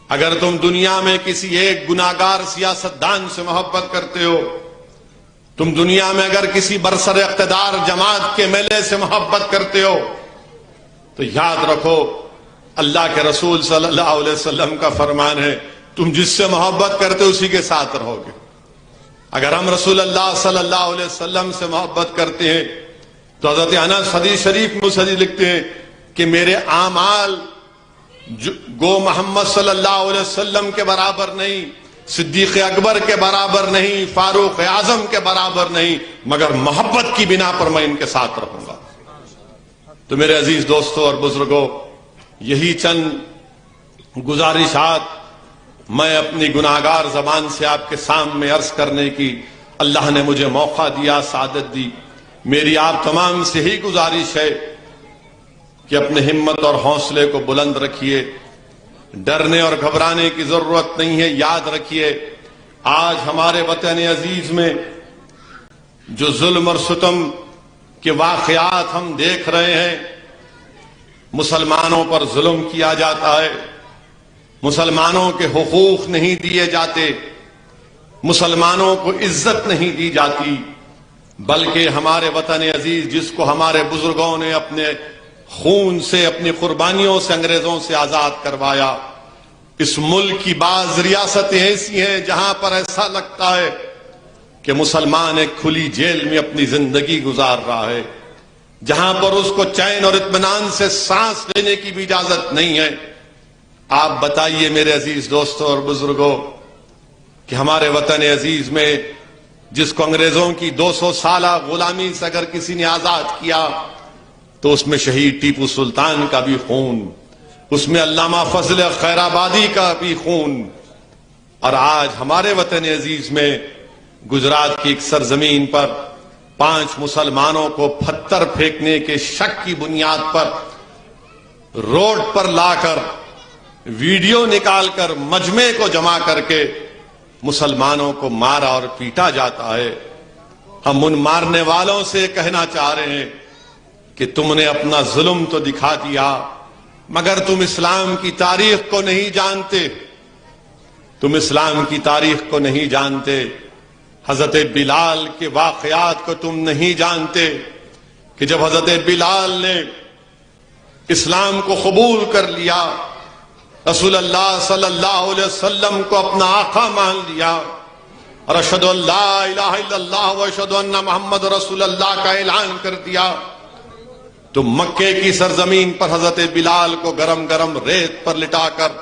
Speaker 1: اگر تم دنیا میں کسی ایک گناہگار سیاستدان سے محبت کرتے ہو، تم دنیا میں اگر کسی برسر اقتدار جماعت کے میلے سے محبت کرتے ہو، تو یاد رکھو اللہ کے رسول صلی اللہ علیہ وسلم کا فرمان ہے تم جس سے محبت کرتے ہو اسی کے ساتھ رہو گے۔ اگر ہم رسول اللہ صلی اللہ علیہ وسلم سے محبت کرتے ہیں تو حضرت انس حدیث شریف میں حدیث لکھتے ہیں کہ میرے اعمال گو محمد صلی اللہ علیہ وسلم کے برابر نہیں، صدیق اکبر کے برابر نہیں، فاروق اعظم کے برابر نہیں، مگر محبت کی بنا پر میں ان کے ساتھ رہوں گا۔ تو میرے عزیز دوستوں اور بزرگوں، یہی چند گزارشات میں اپنی گناہگار زبان سے آپ کے سامنے عرض کرنے کی اللہ نے مجھے موقع دیا، سعادت دی۔ میری آپ تمام سے ہی گزارش ہے کہ اپنے ہمت اور حوصلے کو بلند رکھیے، ڈرنے اور گھبرانے کی ضرورت نہیں ہے۔ یاد رکھیے آج ہمارے وطن عزیز میں جو ظلم اور ستم کے واقعات ہم دیکھ رہے ہیں، مسلمانوں پر ظلم کیا جاتا ہے، مسلمانوں کے حقوق نہیں دیے جاتے، مسلمانوں کو عزت نہیں دی جاتی، بلکہ ہمارے وطن عزیز جس کو ہمارے بزرگوں نے اپنے خون سے، اپنی قربانیوں سے انگریزوں سے آزاد کروایا، اس ملک کی بعض ریاستیں ایسی ہیں جہاں پر ایسا لگتا ہے کہ مسلمان ایک کھلی جیل میں اپنی زندگی گزار رہا ہے، جہاں پر اس کو چین اور اطمینان سے سانس لینے کی بھی اجازت نہیں ہے۔ آپ بتائیے میرے عزیز دوستوں اور بزرگوں کہ ہمارے وطن عزیز میں جس کو انگریزوں کی 200 سالہ غلامی سے اگر کسی نے آزاد کیا تو اس میں شہید ٹیپو سلطان کا بھی خون، اس میں علامہ فضل خیر آبادی کا بھی خون، اور آج ہمارے وطن عزیز میں گجرات کی ایک سرزمین پر 5 مسلمانوں کو پتھر پھینکنے کے شک کی بنیاد پر روڈ پر لا کر ویڈیو نکال کر مجمع کو جمع کر کے مسلمانوں کو مارا اور پیٹا جاتا ہے۔ ہم ان مارنے والوں سے کہنا چاہ رہے ہیں کہ تم نے اپنا ظلم تو دکھا دیا، مگر تم اسلام کی تاریخ کو نہیں جانتے، تم اسلام کی تاریخ کو نہیں جانتے۔ حضرت بلال کے واقعات کو تم نہیں جانتے کہ جب حضرت بلال نے اسلام کو قبول کر لیا، رسول اللہ صلی اللہ علیہ وسلم کو اپنا آقا مان لیا اور اشہد ان لا الہ الا اللہ و اشہد ان محمد رسول اللہ کا اعلان کر دیا، تو مکے کی سرزمین پر حضرت بلال کو گرم گرم ریت پر لٹا کر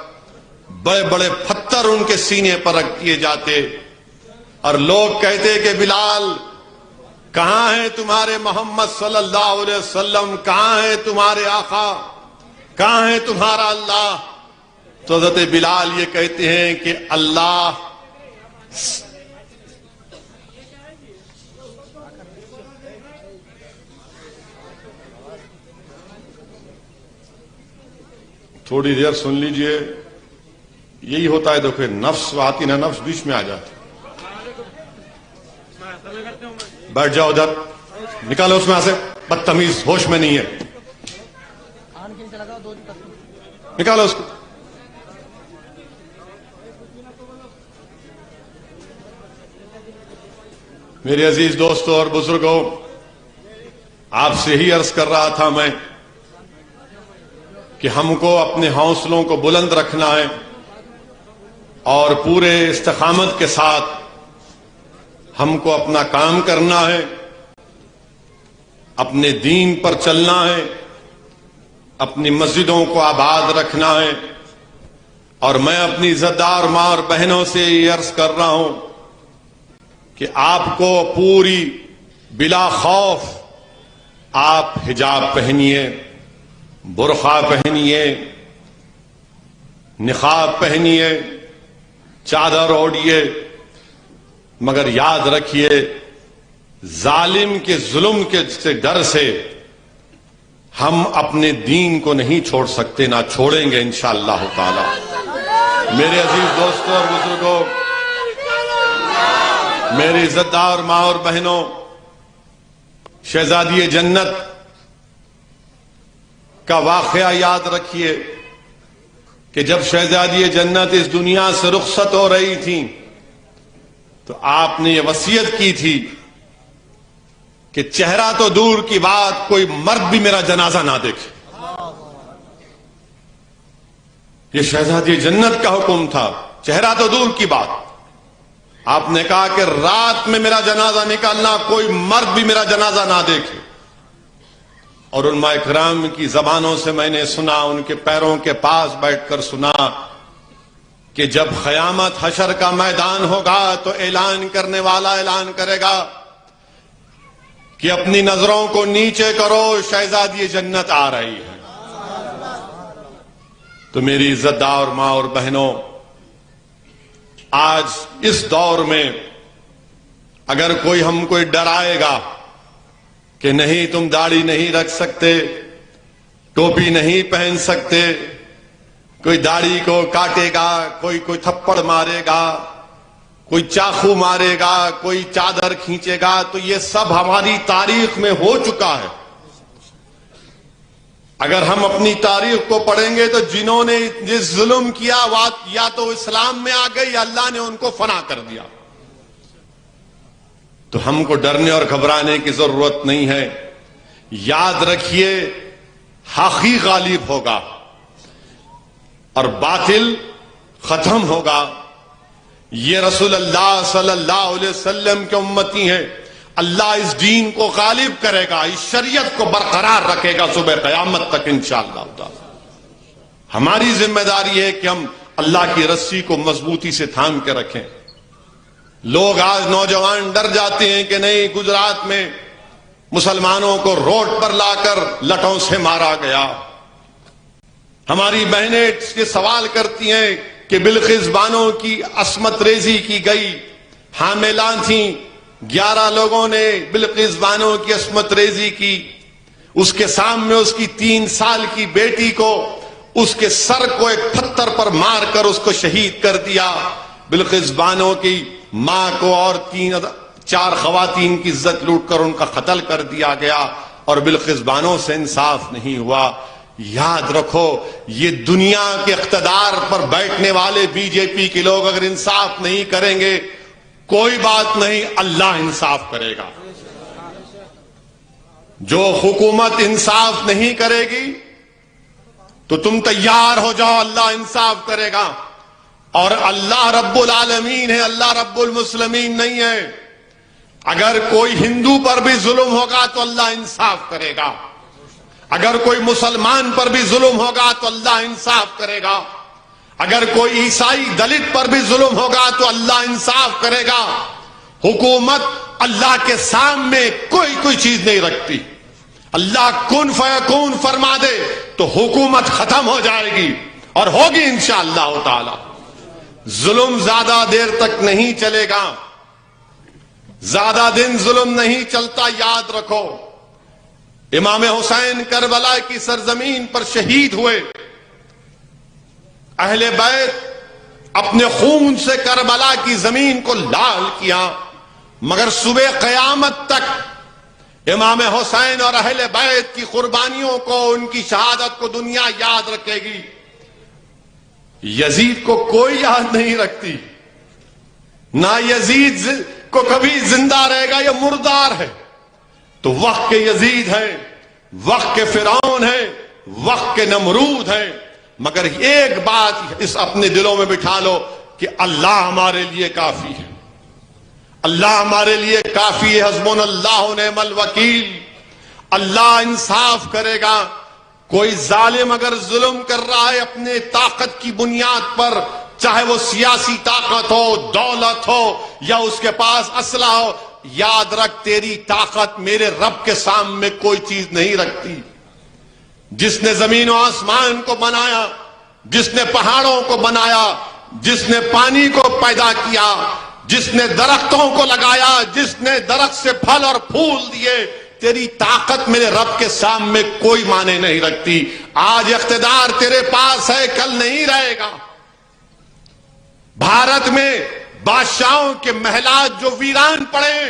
Speaker 1: بڑے بڑے پتھر ان کے سینے پر رکھ دیے جاتے، اور لوگ کہتے کہ بلال کہاں ہے تمہارے محمد صلی اللہ علیہ وسلم، کہاں ہے تمہارے آقا، کہاں ہے تمہارا اللہ؟ تو حضرت بلال یہ کہتے ہیں کہ اللہ تھوڑی دیر سن لیجئے، یہی ہوتا ہے، دیکھو نفس آتی نا، نفس بیچ میں آ جاتی۔ بیٹھ جاؤ ادھر، نکالو اس میں سے، بدتمیز، ہوش میں نہیں ہے، نکالو اس کو۔ میرے عزیز دوستوں اور بزرگوں، آپ سے ہی عرض کر رہا تھا میں کہ ہم کو اپنے حوصلوں کو بلند رکھنا ہے اور پورے استقامت کے ساتھ ہم کو اپنا کام کرنا ہے، اپنے دین پر چلنا ہے، اپنی مسجدوں کو آباد رکھنا ہے، اور میں اپنی عزتدار ماں اور بہنوں سے یہ عرض کر رہا ہوں کہ آپ کو پوری بلا خوف آپ حجاب پہنیے، برقع پہنیے، نقاب پہنیے، چادر اوڑھیے، مگر یاد رکھیے ظالم کے ظلم کے ڈر سے ہم اپنے دین کو نہیں چھوڑ سکتے، نہ چھوڑیں گے انشاءاللہ تعالی۔ میرے عزیز دوستوں اور بزرگوں، میری عزتدار ماں اور بہنوں، شہزادی جنت کا واقعہ یاد رکھیے کہ جب شہزادی جنت اس دنیا سے رخصت ہو رہی تھی تو آپ نے یہ وصیت کی تھی کہ چہرہ تو دور کی بات، کوئی مرد بھی میرا جنازہ نہ دیکھے۔ یہ شہزادی جنت کا حکم تھا، چہرہ تو دور کی بات۔ آپ نے کہا کہ رات میں میرا جنازہ نکالنا، کوئی مرد بھی میرا جنازہ نہ دیکھے۔ اور علماء کرام کی زبانوں سے میں نے سنا، ان کے پیروں کے پاس بیٹھ کر سنا کہ جب قیامت حشر کا میدان ہوگا تو اعلان کرنے والا اعلان کرے گا کہ اپنی نظروں کو نیچے کرو، شہزادی جنت آ رہی ہے۔ تو میری عزت دار ماں اور بہنوں، آج اس دور میں اگر کوئی ہم کو ڈرائے گا کہ نہیں تم داڑھی نہیں رکھ سکتے، ٹوپی نہیں پہن سکتے، کوئی داڑھی کو کاٹے گا، کوئی تھپڑ مارے گا، کوئی چاقو مارے گا، کوئی چادر کھینچے گا، تو یہ سب ہماری تاریخ میں ہو چکا ہے۔ اگر ہم اپنی تاریخ کو پڑھیں گے تو جنہوں نے جس ظلم کیا یا تو اسلام میں آ گئے یا اللہ نے ان کو فنا کر دیا۔ تو ہم کو ڈرنے اور گھبرانے کی ضرورت نہیں ہے۔ یاد رکھیے، حق ہی غالب ہوگا اور باطل ختم ہوگا۔ یہ رسول اللہ صلی اللہ علیہ وسلم کے امتی ہیں۔ اللہ اس دین کو غالب کرے گا، اس شریعت کو برقرار رکھے گا صبح قیامت تک انشاءاللہ تعالی۔ ہماری ذمہ داری ہے کہ ہم اللہ کی رسی کو مضبوطی سے تھام کے رکھیں۔ لوگ آج نوجوان ڈر جاتے ہیں کہ نہیں، گجرات میں مسلمانوں کو روڈ پر لا کر لٹوں سے مارا گیا۔ ہماری بہنیں یہ سوال کرتی ہیں کہ بلقیس بانو کی عصمت ریزی کی گئی، حاملہ تھیں، 11 لوگوں نے بلقیس بانو کی عصمت ریزی کی۔ اس کے سامنے اس کی 3 سال کی بیٹی کو، اس کے سر کو ایک پتھر پر مار کر اس کو شہید کر دیا۔ بلقیس بانو کی ماں کو اور 4 خواتین کی عزت لوٹ کر ان کا قتل کر دیا گیا، اور بلقیس بانو سے انصاف نہیں ہوا۔ یاد رکھو، یہ دنیا کے اقتدار پر بیٹھنے والے بی جے پی کے لوگ اگر انصاف نہیں کریں گے، کوئی بات نہیں، اللہ انصاف کرے گا۔ جو حکومت انصاف نہیں کرے گی تو تم تیار ہو جاؤ، اللہ انصاف کرے گا۔ اور اللہ رب العالمین ہے، اللہ رب المسلمین نہیں ہے۔ اگر کوئی ہندو پر بھی ظلم ہوگا تو اللہ انصاف کرے گا، اگر کوئی مسلمان پر بھی ظلم ہوگا تو اللہ انصاف کرے گا، اگر کوئی عیسائی دلت پر بھی ظلم ہوگا تو اللہ انصاف کرے گا۔ حکومت اللہ کے سامنے کوئی چیز نہیں رکھتی۔ اللہ کن فیکون فرما دے تو حکومت ختم ہو جائے گی اور ہوگی انشاءاللہ تعالی۔ ظلم زیادہ دیر تک نہیں چلے گا، زیادہ دن ظلم نہیں چلتا، یاد رکھو۔ امام حسین کربلا کی سرزمین پر شہید ہوئے، اہل بیت اپنے خون سے کربلا کی زمین کو لال کیا، مگر صبح قیامت تک امام حسین اور اہل بیت کی قربانیوں کو، ان کی شہادت کو دنیا یاد رکھے گی۔ یزید کو کوئی یاد نہیں رکھتی، نہ یزید کو کبھی زندہ رہے گا، یہ مردار ہے۔ تو وقت کے یزید ہیں، وقت کے فرعون ہیں، وقت کے نمرود ہیں، مگر ایک بات اس اپنے دلوں میں بٹھا لو کہ اللہ ہمارے لیے کافی ہے، اللہ ہمارے لیے کافی ہے۔ حسبنا اللہ و نعم الوکیل۔ اللہ انصاف کرے گا۔ کوئی ظالم اگر ظلم کر رہا ہے اپنے طاقت کی بنیاد پر، چاہے وہ سیاسی طاقت ہو، دولت ہو، یا اس کے پاس اسلحہ ہو، یاد رکھ تیری طاقت میرے رب کے سامنے کوئی چیز نہیں رکھتی۔ جس نے زمین و آسمان کو بنایا، جس نے پہاڑوں کو بنایا، جس نے پانی کو پیدا کیا، جس نے درختوں کو لگایا، جس نے درخت سے پھل اور پھول دیے، تیری طاقت میرے رب کے سامنے کوئی معنی نہیں رکھتی۔ آج اقتدار تیرے پاس ہے، کل نہیں رہے گا۔ بھارت میں بادشاہوں کے محلات جو ویران پڑے،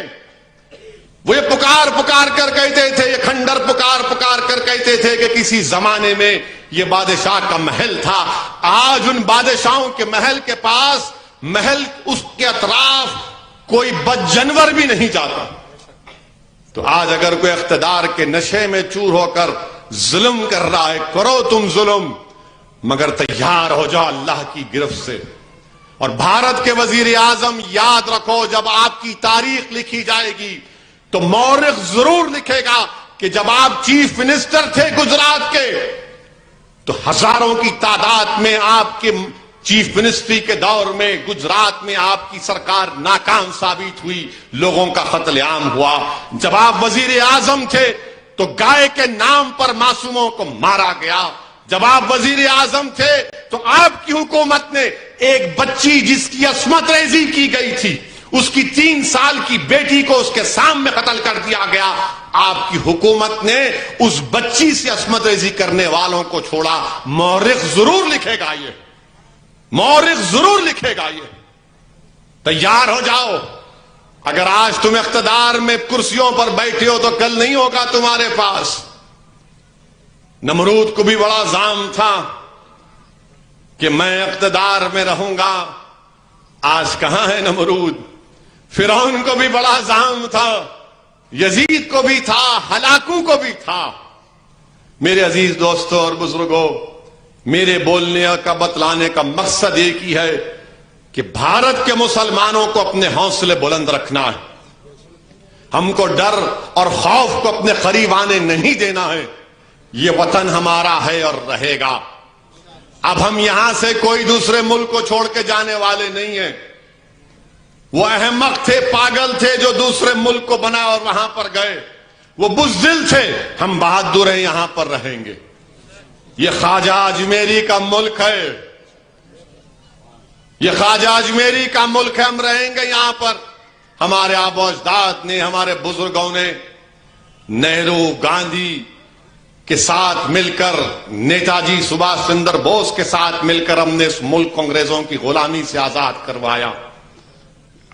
Speaker 1: وہ یہ پکار پکار کر کہتے تھے، یہ کھنڈر پکار پکار کر کہتے تھے کہ کسی زمانے میں یہ بادشاہ کا محل تھا۔ آج ان بادشاہوں کے محل کے پاس، محل اس کے اطراف کوئی بد جانور بھی نہیں جاتا۔ تو آج اگر کوئی اقتدار کے نشے میں چور ہو کر ظلم کر رہا ہے، کرو تم ظلم، مگر تیار ہو جاؤ اللہ کی گرفت سے۔ اور بھارت کے وزیر اعظم، یاد رکھو، جب آپ کی تاریخ لکھی جائے گی تو مورخ ضرور لکھے گا کہ جب آپ چیف منسٹر تھے گجرات کے تو ہزاروں کی تعداد میں آپ کے چیف منسٹری کے دور میں گجرات میں آپ کی سرکار ناکام ثابت ہوئی، لوگوں کا قتل عام ہوا۔ جب آپ وزیر اعظم تھے تو گائے کے نام پر معصوموں کو مارا گیا۔ جب آپ وزیر اعظم تھے تو آپ کی حکومت نے ایک بچی جس کی عصمت ریزی کی گئی تھی، اس کی 3 سال کی بیٹی کو اس کے سامنے قتل کر دیا گیا۔ آپ کی حکومت نے اس بچی سے عصمت ریزی کرنے والوں کو چھوڑا۔ مورخ ضرور لکھے گا یہ، مورخ ضرور لکھے گا یہ۔ تیار ہو جاؤ، اگر آج تم اقتدار میں کرسیوں پر بیٹھے ہو تو کل نہیں ہوگا تمہارے پاس۔ نمرود کو بھی بڑا زعم تھا کہ میں اقتدار میں رہوں گا، آج کہاں ہے نمرود؟ فرعون کو بھی بڑا زعم تھا، یزید کو بھی تھا، ہلاکوں کو بھی تھا۔ میرے عزیز دوستوں اور بزرگوں، میرے بولنے کا بتلانے کا مقصد ایک ہی ہے کہ بھارت کے مسلمانوں کو اپنے حوصلے بلند رکھنا ہے۔ ہم کو ڈر اور خوف کو اپنے قریب آنے نہیں دینا ہے۔ یہ وطن ہمارا ہے اور رہے گا۔ اب ہم یہاں سے کوئی دوسرے ملک کو چھوڑ کے جانے والے نہیں ہیں۔ وہ احمق تھے، پاگل تھے جو دوسرے ملک کو بنا اور وہاں پر گئے، وہ بزدل تھے۔ ہم بہادر ہیں، یہاں پر رہیں گے۔ یہ خواجہ اجمیری کا ملک ہے، یہ خواجہ اجمیری کا ملک ہے، ہم رہیں گے یہاں پر۔ ہمارے آبا و اجداد نے، ہمارے بزرگوں نے نہرو، گاندھی کے ساتھ مل کر، نیتا جی سبھاش چندر بوس کے ساتھ مل کر ہم نے اس ملک کو انگریزوں کی غلامی سے آزاد کروایا۔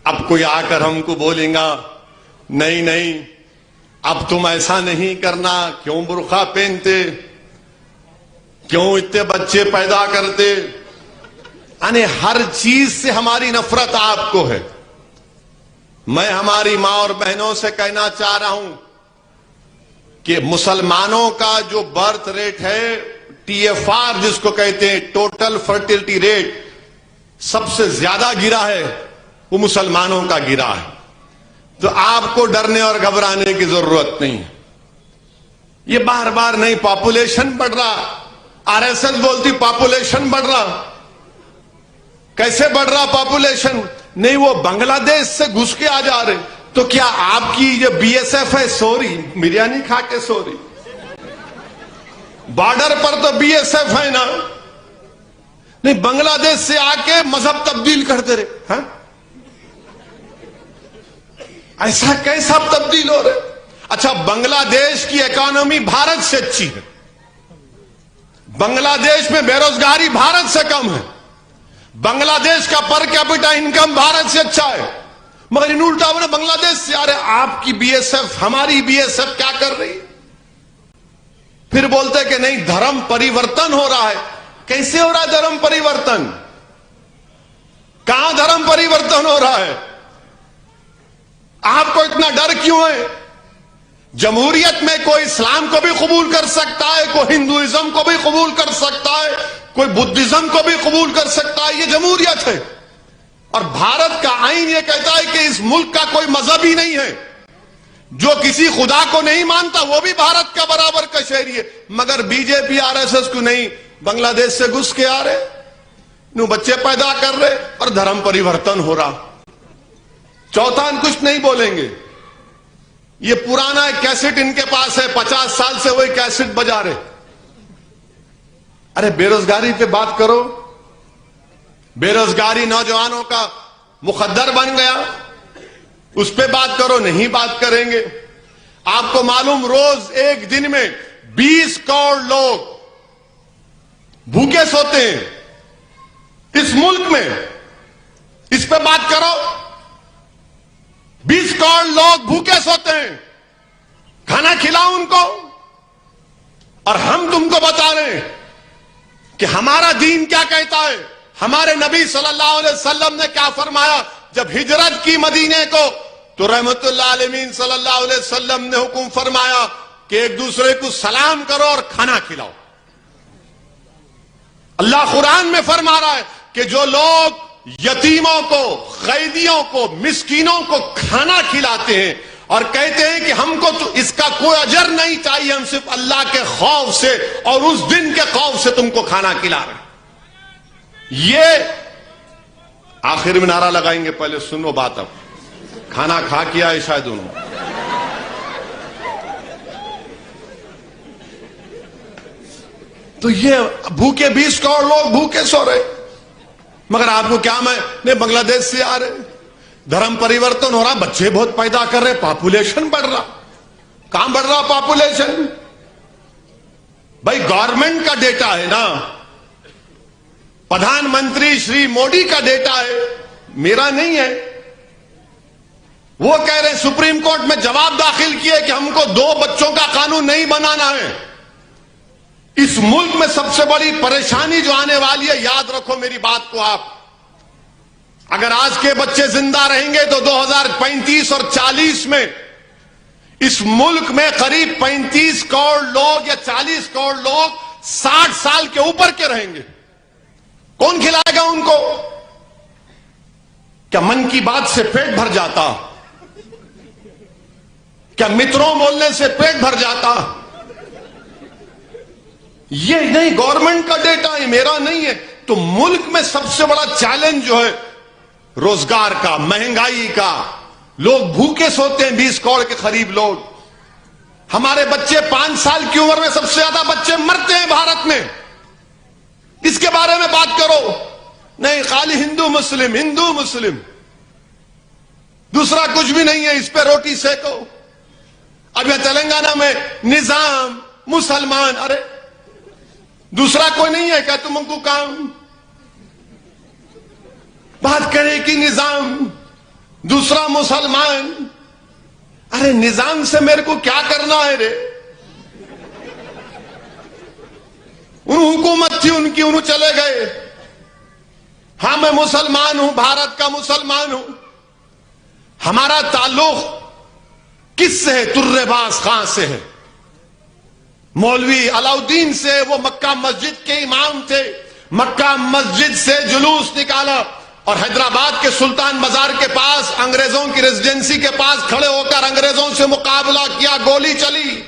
Speaker 1: اب کوئی آ کر ہم کو بولیں گا نہیں نہیں اب تم ایسا نہیں کرنا، کیوں برقع پہنتے، کیوں اتنے بچے پیدا کرتے، یعنی ہر چیز سے ہماری نفرت آپ کو ہے۔ میں ہماری ماں اور بہنوں سے کہنا چاہ رہا ہوں کہ مسلمانوں کا جو برتھ ریٹ ہے، TFR جس کو کہتے ہیں، ٹوٹل فرٹیلٹی ریٹ، سب سے زیادہ گرا ہے وہ مسلمانوں کا گرا ہے۔ تو آپ کو ڈرنے اور گھبرانے کی ضرورت نہیں ہے۔ یہ بار بار نہیں، پاپولیشن بڑھ رہا، RSS بولتی پاپولیشن بڑھ رہا۔ کیسے بڑھ رہا پاپولیشن؟ نہیں، وہ بنگلہ دیش سے گھس کے آ جا رہے۔ تو کیا آپ کی جو BSF ہے سوری بریانی کھا کے سوری؟ بارڈر پر تو BSF ہے نا، نہیں بنگلہ دیش سے آ کے مذہب تبدیل کرتے رہے۔ ہاں ایسا کیسا تبدیل ہو رہے؟ اچھا، بنگلہ دیش کی اکانومی بھارت سے اچھی ہے، بنگلہ دیش میں بے روزگاری بھارت سے کم ہے، بنگلہ دیش کا پر کیپٹا انکم بھارت سے اچھا ہے، مگر ان الٹا نے بنگلہ دیش سے آ رہے۔ آپ کی BSF، ہماری BSF کیا کر رہی؟ پھر بولتے کہ نہیں دھرم پریورتن ہو رہا ہے۔ کیسے ہو رہا ہے دھرم پریورتن؟ کہاں دھرم پریورتن ہو رہا ہے؟ آپ کو اتنا ڈر کیوں ہے؟ جمہوریت میں کوئی اسلام کو بھی قبول کر سکتا ہے، کوئی ہندوازم کو بھی قبول کر سکتا ہے، کوئی بدھزم کو بھی قبول کر سکتا ہے۔ یہ جمہوریت ہے، اور بھارت کا آئین یہ کہتا ہے کہ اس ملک کا کوئی مذہب ہی نہیں ہے، جو کسی خدا کو نہیں مانتا وہ بھی بھارت کا برابر کا شہری ہے۔ مگر BJP RSS کو نہیں، بنگلہ دیش سے گھس کے آ رہے، نو بچے پیدا کر رہے اور دھرم پریورتن ہو رہا۔ چوتھان کچھ نہیں بولیں گے۔ یہ پرانا ایک کیسٹ ان کے پاس ہے، 50 سال سے وہی کیسٹ بجا رہے۔ ارے بے روزگاری پہ بات کرو، بے روزگاری نوجوانوں کا مخدر بن گیا، اس پہ بات کرو، نہیں بات کریں گے۔ آپ کو معلوم روز ایک دن میں 20 کروڑ لوگ بھوکے سوتے ہیں اس ملک میں۔ اس پہ بات کرو. 20 کروڑ لوگ بھوکے سوتے ہیں, کھانا کھلاؤ ان کو. اور ہم تم کو بتا رہے ہیں کہ ہمارا دین کیا کہتا ہے. ہمارے نبی صلی اللہ علیہ وسلم نے کیا فرمایا جب ہجرت کی مدینے کو, تو رحمت اللہ علیہ صلی اللہ علیہ وسلم نے حکم فرمایا کہ ایک دوسرے کو سلام کرو اور کھانا کھلاؤ. اللہ قرآن میں فرما رہا ہے کہ جو لوگ یتیموں کو, قیدیوں کو, مسکینوں کو کھانا کھلاتے ہیں اور کہتے ہیں کہ ہم کو تو اس کا کوئی اجر نہیں چاہیے, ہم صرف اللہ کے خوف سے اور اس دن کے خوف سے تم کو کھانا کھلا رہے ہیں. یہ آخر میں نعرہ لگائیں گے, پہلے سنو بات. اب کھانا کھا کیا ہے شاید انہوں نے. تو یہ بھوکے 20 کروڑ لوگ بھوکے سو رہے, مگر آپ کو کیا میں بنگلہ دیش سے آ رہے, دھرم پریورتن ہو رہا, بچے بہت پیدا کر رہے, پاپولیشن بڑھ رہا. کہاں بڑھ رہا پاپولیشن؟ بھائی گورنمنٹ کا ڈیٹا ہے نا, پردھان منتری شری موڈی کا ڈیٹا ہے, میرا نہیں ہے. وہ کہہ رہے ہیں سپریم کورٹ میں جواب داخل کیے کہ ہم کو 2 بچوں کا قانون نہیں بنانا ہے. اس ملک میں سب سے بڑی پریشانی جو آنے والی ہے, یاد رکھو میری بات کو آپ, اگر آج کے بچے زندہ رہیں گے تو 2035 اور 40 میں اس ملک میں قریب 35 کروڑ لوگ یا 40 کروڑ لوگ 60 سال کے اوپر کے رہیں گے. کون کھلائے گا ان کو؟ کیا من کی بات سے پیٹ بھر جاتا؟ کیا متروں بولنے سے پیٹ بھر جاتا؟ یہ نہیں, گورنمنٹ کا ڈیٹا ہے, میرا نہیں ہے. تو ملک میں سب سے بڑا چیلنج جو ہے روزگار کا, مہنگائی کا, لوگ بھوکے سوتے ہیں 20 کروڑ کے قریب لوگ. ہمارے بچے 5 سال کی عمر میں سب سے زیادہ بچے مرتے ہیں بھارت میں. اس کے بارے میں بات کرو. نہیں, خالی ہندو مسلم, دوسرا کچھ بھی نہیں ہے, اس پہ روٹی سیکو. اب یہ تلنگانہ میں نظام مسلمان, ارے دوسرا کوئی نہیں ہے کیا تم کو کام؟ بات کرے کہ نظام, دوسرا مسلمان. ارے نظام سے میرے کو کیا کرنا ہے رے؟ ان حکومت تھی ان کی, انہوں چلے گئے. ہاں میں مسلمان ہوں, بھارت کا مسلمان ہوں. ہمارا تعلق کس سے ہے؟ تر باز خان سے ہے, مولوی علاؤدین سے. وہ مکہ مسجد کے امام تھے, مکہ مسجد سے جلوس نکالا اور حیدرآباد کے سلطان بازار کے پاس انگریزوں کی ریزیڈنسی کے پاس کھڑے ہو کر انگریزوں سے مقابلہ کیا, گولی چلی.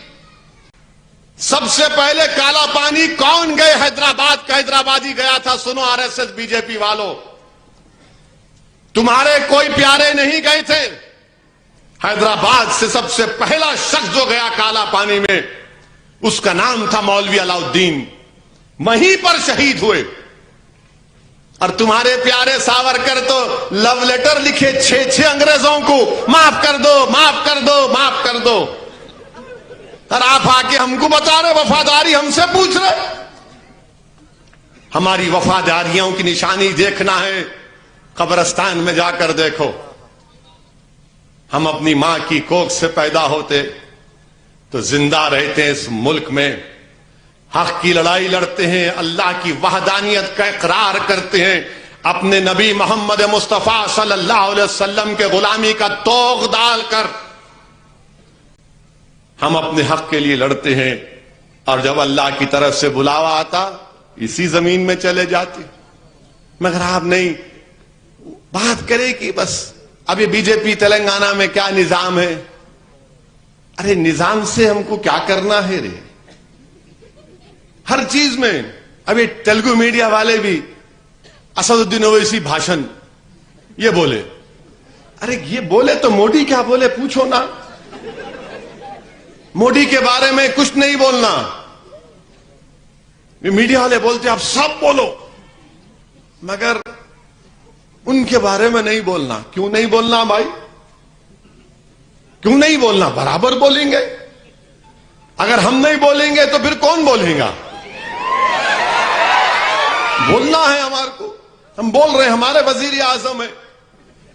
Speaker 1: سب سے پہلے کالا پانی کون گئے؟ حیدرآباد کا حیدرآبادی گیا تھا. سنو R S S B J P والو, تمہارے کوئی پیارے نہیں گئے تھے. حیدرآباد سے سب سے پہلا شخص جو گیا کالا پانی میں, اس کا نام تھا مولوی علاؤدین. وہیں پر شہید ہوئے. اور تمہارے پیارے ساورکر تو لو لیٹر لکھے 6 انگریزوں کو, معاف کر دو, معاف کر دو, معاف کر دو. اور آپ آ کے ہم کو بتا رہے وفاداری, ہم سے پوچھ رہے. ہماری وفاداریوں کی نشانی دیکھنا ہے, قبرستان میں جا کر دیکھو. ہم اپنی ماں کی کوکھ سے پیدا ہوتے تو زندہ رہتے ہیں اس ملک میں, حق کی لڑائی لڑتے ہیں, اللہ کی وحدانیت کا اقرار کرتے ہیں, اپنے نبی محمد مصطفیٰ صلی اللہ علیہ وسلم کے غلامی کا توغ ڈال کر ہم اپنے حق کے لیے لڑتے ہیں. اور جب اللہ کی طرف سے بلاوا آتا اسی زمین میں چلے جاتے. مگر آپ نہیں, بات کرے کہ بس اب یہ بی جے پی تلنگانہ میں کیا نظام ہے. ارے نظام سے ہم کو کیا کرنا ہے رے؟ ہر چیز میں. اب یہ تیلگو میڈیا والے بھی اسد الدین اویسی بھاشن یہ بولے. ارے یہ بولے تو موڈی کیا بولے پوچھو نا. موڈی کے بارے میں کچھ نہیں بولنا. میڈیا والے بولتے آپ سب بولو, مگر ان کے بارے میں نہیں بولنا. کیوں نہیں بولنا بھائی؟ کیوں نہیں بولنا؟ برابر بولیں گے. اگر ہم نہیں بولیں گے تو پھر کون بولے گا؟ بولنا ہے ہمارے کو. ہم بول رہے ہیں, ہمارے وزیر اعظم ہے,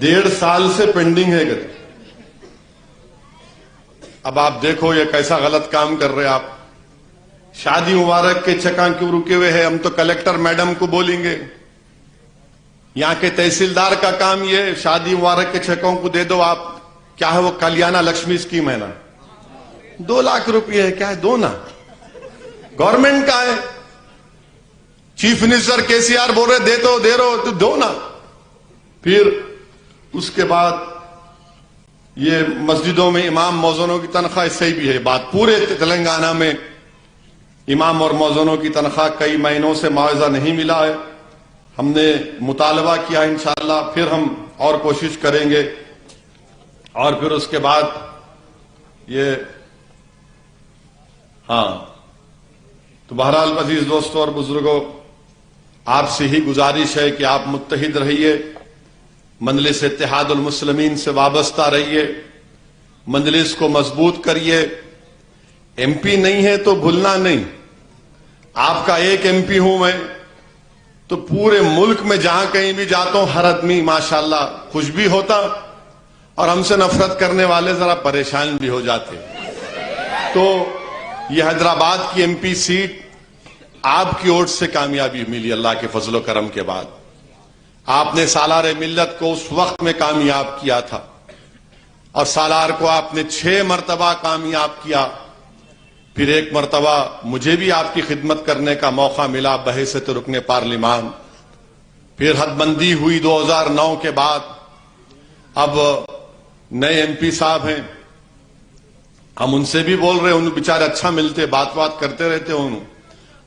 Speaker 1: 1.5 سال سے پینڈنگ ہے گھر. اب آپ دیکھو یہ کیسا غلط کام کر رہے آپ. شادی مبارک کے چکاں کیوں رکے ہوئے ہیں؟ ہم تو کلیکٹر میڈم کو بولیں گے. یہاں کے تحصیلدار کا کام یہ شادی مبارک کے چکوں کو دے دو. آپ کیا ہے وہ کلیانہ لکشمی اسکیم ہے نا, 2 لاکھ روپے ہے, کیا ہے دو نا, گورنمنٹ کا ہے. چیف منسٹر KCR بول رہے دے تو دے رہو تو دو نا. پھر اس کے بعد یہ مسجدوں میں امام موذنوں کی تنخواہ, اس سے بھی ہے بات. پورے تلنگانہ میں امام اور موذنوں کی تنخواہ کئی مہینوں سے معاوضہ نہیں ملا ہے. ہم نے مطالبہ کیا, انشاءاللہ پھر ہم اور کوشش کریں گے. اور پھر اس کے بعد یہ تو بہرحال عزیز دوستوں اور بزرگوں, آپ سے ہی گزارش ہے کہ آپ متحد رہیے, مجلس اتحاد المسلمین سے وابستہ رہیے, مجلس کو مضبوط کریے. MP نہیں ہے تو بھولنا نہیں, آپ کا ایک MP ہوں میں, تو پورے ملک میں جہاں کہیں بھی جاتا ہوں ہر آدمی ماشاءاللہ خوش بھی ہوتا, اور ہم سے نفرت کرنے والے ذرا پریشان بھی ہو جاتے. تو یہ حیدرآباد کی MP سیٹ آپ کی ووٹ سے کامیابی ملی اللہ کے فضل و کرم کے بعد. آپ نے سالار ملت کو اس وقت میں کامیاب کیا تھا, اور سالار کو آپ نے 6 مرتبہ کامیاب کیا. پھر ایک مرتبہ مجھے بھی آپ کی خدمت کرنے کا موقع ملا بحیثیت رکن پارلیمان. پھر حد بندی ہوئی 2009 کے بعد. اب نئے MP صاحب ہیں, ہم ان سے بھی بول رہے, ان بیچارے اچھا ملتے, بات کرتے رہتے. انہوں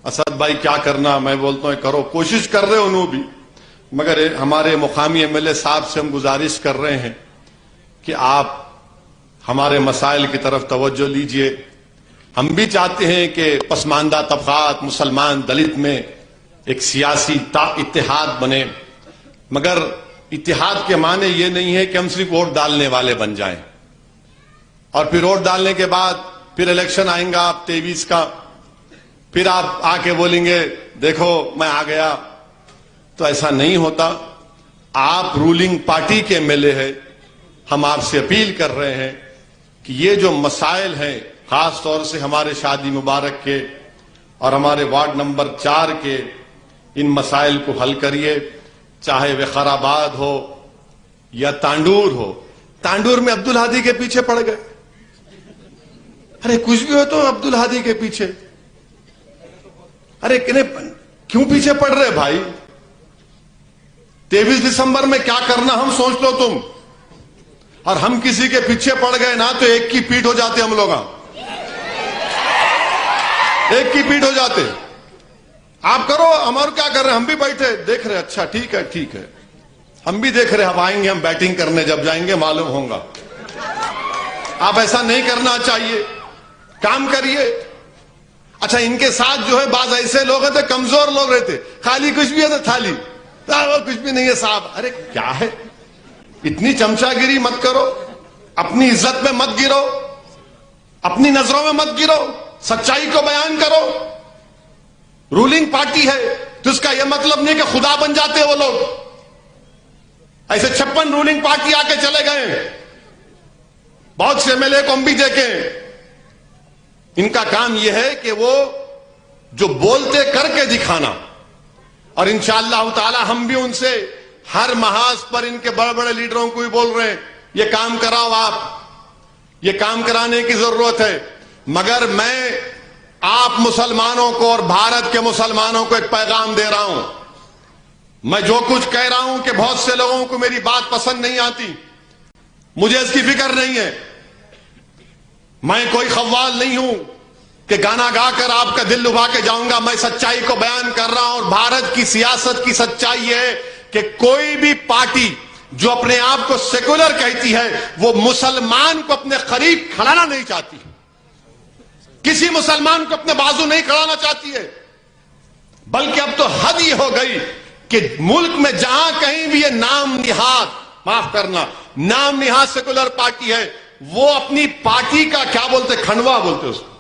Speaker 1: اسد بھائی کیا کرنا, میں بولتا ہوں کرو, کوشش کر رہے انہوں بھی. مگر ہمارے مقامی MLA صاحب سے ہم گزارش کر رہے ہیں کہ آپ ہمارے مسائل کی طرف توجہ لیجئے. ہم بھی چاہتے ہیں کہ پسماندہ طبقات, مسلمان, دلت میں ایک سیاسی اتحاد بنے, مگر اتحاد کے معنی یہ نہیں ہے کہ ہم صرف ووٹ ڈالنے والے بن جائیں, اور پھر ووٹ ڈالنے کے بعد پھر الیکشن آئیں گا آپ 23 کا, پھر آپ آ کے بولیں گے دیکھو میں آ گیا. تو ایسا نہیں ہوتا. آپ رولنگ پارٹی کے MLA ہیں, ہم آپ سے اپیل کر رہے ہیں کہ یہ جو مسائل ہیں, خاص طور سے ہمارے شادی مبارک کے اور ہمارے وارڈ نمبر 4 کے, ان مسائل کو حل کریے. چاہے وقارآباد ہو یا تانڈور ہو. تانڈور میں عبدالہادی کے پیچھے پڑ گئے. ارے کچھ بھی ہو تو عبدالہادی کے پیچھے, ارے کیوں پیچھے پڑ رہے بھائی؟ 23 دسمبر میں کیا کرنا ہم سوچ لو تم. اور ہم کسی کے پیچھے پڑ گئے نا تو ایک کی پیٹ ہو جاتے ہم لوگ, ایک کی پیٹ ہو جاتے. آپ کرو, ہمارے کیا کر رہے ہیں, ہم بھی بیٹھے دیکھ رہے, اچھا ٹھیک ہے, ہم بھی دیکھ رہے, اب آئیں گے ہم بیٹنگ کرنے, جب جائیں گے معلوم ہوگا. آپ ایسا نہیں کرنا چاہیے, کام کریے. اچھا ان کے ساتھ جو ہے بعض ایسے لوگ ہیں, کمزور لوگ رہتے, خالی کچھ بھی ہے تو تھالی, وہ کچھ بھی نہیں ہے صاحب. ارے کیا ہے, اتنی چمچا گیری مت کرو, اپنی عزت میں مت گرو, اپنی نظروں میں مت گرو, سچائی کو بیان کرو. رولنگ پارٹی ہے تو اس کا یہ مطلب نہیں کہ خدا بن جاتے وہ لوگ. ایسے 56 رولنگ پارٹی آ کے چلے گئے, بہت سے MLA کو ہم بھی دیکھیں. ان کا کام یہ ہے کہ وہ جو بولتے کر کے دکھانا, اور انشاءاللہ تعالی ہم بھی ان سے ہر محاذ پر ان کے بڑے بڑے لیڈروں کو بھی بول رہے ہیں یہ کام کراؤ, آپ یہ کام کرانے کی ضرورت ہے. مگر میں آپ مسلمانوں کو اور بھارت کے مسلمانوں کو ایک پیغام دے رہا ہوں. میں جو کچھ کہہ رہا ہوں کہ بہت سے لوگوں کو میری بات پسند نہیں آتی, مجھے اس کی فکر نہیں ہے. میں کوئی خوال نہیں ہوں کہ گانا گا کر آپ کا دل لبھا کے جاؤں گا. میں سچائی کو بیان کر رہا ہوں, اور بھارت کی سیاست کی سچائی یہ ہے کہ کوئی بھی پارٹی جو اپنے آپ کو سیکولر کہتی ہے وہ مسلمان کو اپنے قریب کھڑانا نہیں چاہتی, کسی مسلمان کو اپنے بازو نہیں کھڑانا چاہتی ہے. بلکہ اب تو حد ہی ہو گئی کہ ملک میں جہاں کہیں بھی یہ نام نہاد, معاف کرنا, نام نہاد سیکولر پارٹی ہے, وہ اپنی پارٹی کا کیا بولتے, کھنڈوا بولتے, اس کو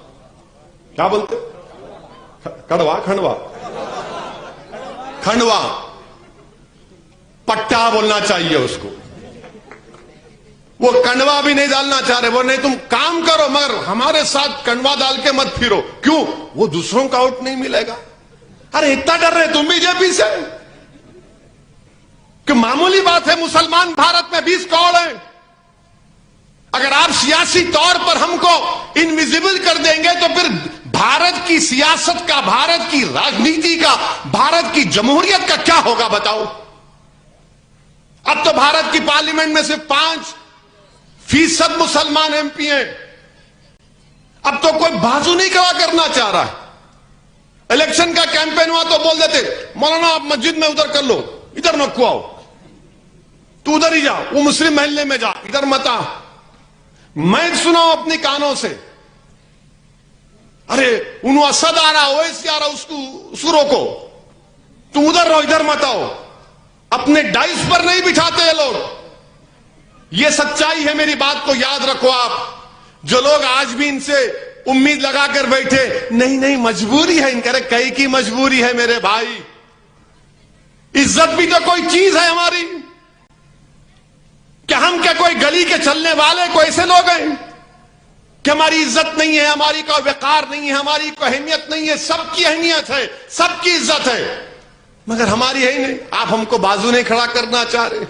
Speaker 1: کیا بولتے, کڑوا, کھنڈوا, پٹا بولنا چاہیے اس کو. وہ کنڈوا بھی نہیں ڈالنا چاہ رہے. وہ نہیں تم کام کرو مگر ہمارے ساتھ کنڈوا ڈال کے مت پھرو. کیوں؟ وہ دوسروں کا ووٹ نہیں ملے گا. ارے اتنا ڈر رہے تم بی جے پی سے کہ معمولی بات ہے. مسلمان بھارت میں 20 کروڑ ہیں. اگر آپ سیاسی طور پر ہم کو انویزیبل کر دیں گے تو پھر بھارت کی سیاست کا، بھارت کی راجنیتی کا، بھارت کی جمہوریت کا کیا ہوگا بتاؤ؟ اب تو بھارت کی پارلیمنٹ میں صرف 5% مسلمان ایم پی ہیں. اب تو کوئی بازو نہیں کھڑا کرنا چاہ رہا ہے. الیکشن کا کیمپین ہوا تو بول دیتے مولانا آپ مسجد میں ادھر کر لو، ادھر نہ کو آؤ، تو ادھر ہی جا، وہ مسلم محلے میں جا، ادھر مت آ. میں سناؤں اپنی کانوں سے، ارے انہوں اسد آ رہا، اویسی آ رہا، اس کو روکو، تم ادھر رہو، ادھر مت آؤ. اپنے ڈائس پر نہیں بٹھاتے یہ لوگ. یہ سچائی ہے، میری بات کو یاد رکھو آپ. جو لوگ آج بھی ان سے امید لگا کر بیٹھے، نہیں مجبوری ہے، ان کہہ رہے کئی کی مجبوری ہے میرے بھائی. عزت بھی تو کوئی چیز ہے ہماری. کہ ہم کیا کوئی گلی کے چلنے والے کوئی ایسے لوگ ہیں کہ ہماری عزت نہیں ہے، ہماری کوئی وقار نہیں ہے، ہماری کوئی اہمیت نہیں ہے؟ سب کی اہمیت ہے، سب کی عزت ہے، مگر ہماری ہے ہی نہیں. آپ ہم کو بازو نہیں کھڑا کرنا چاہ رہے.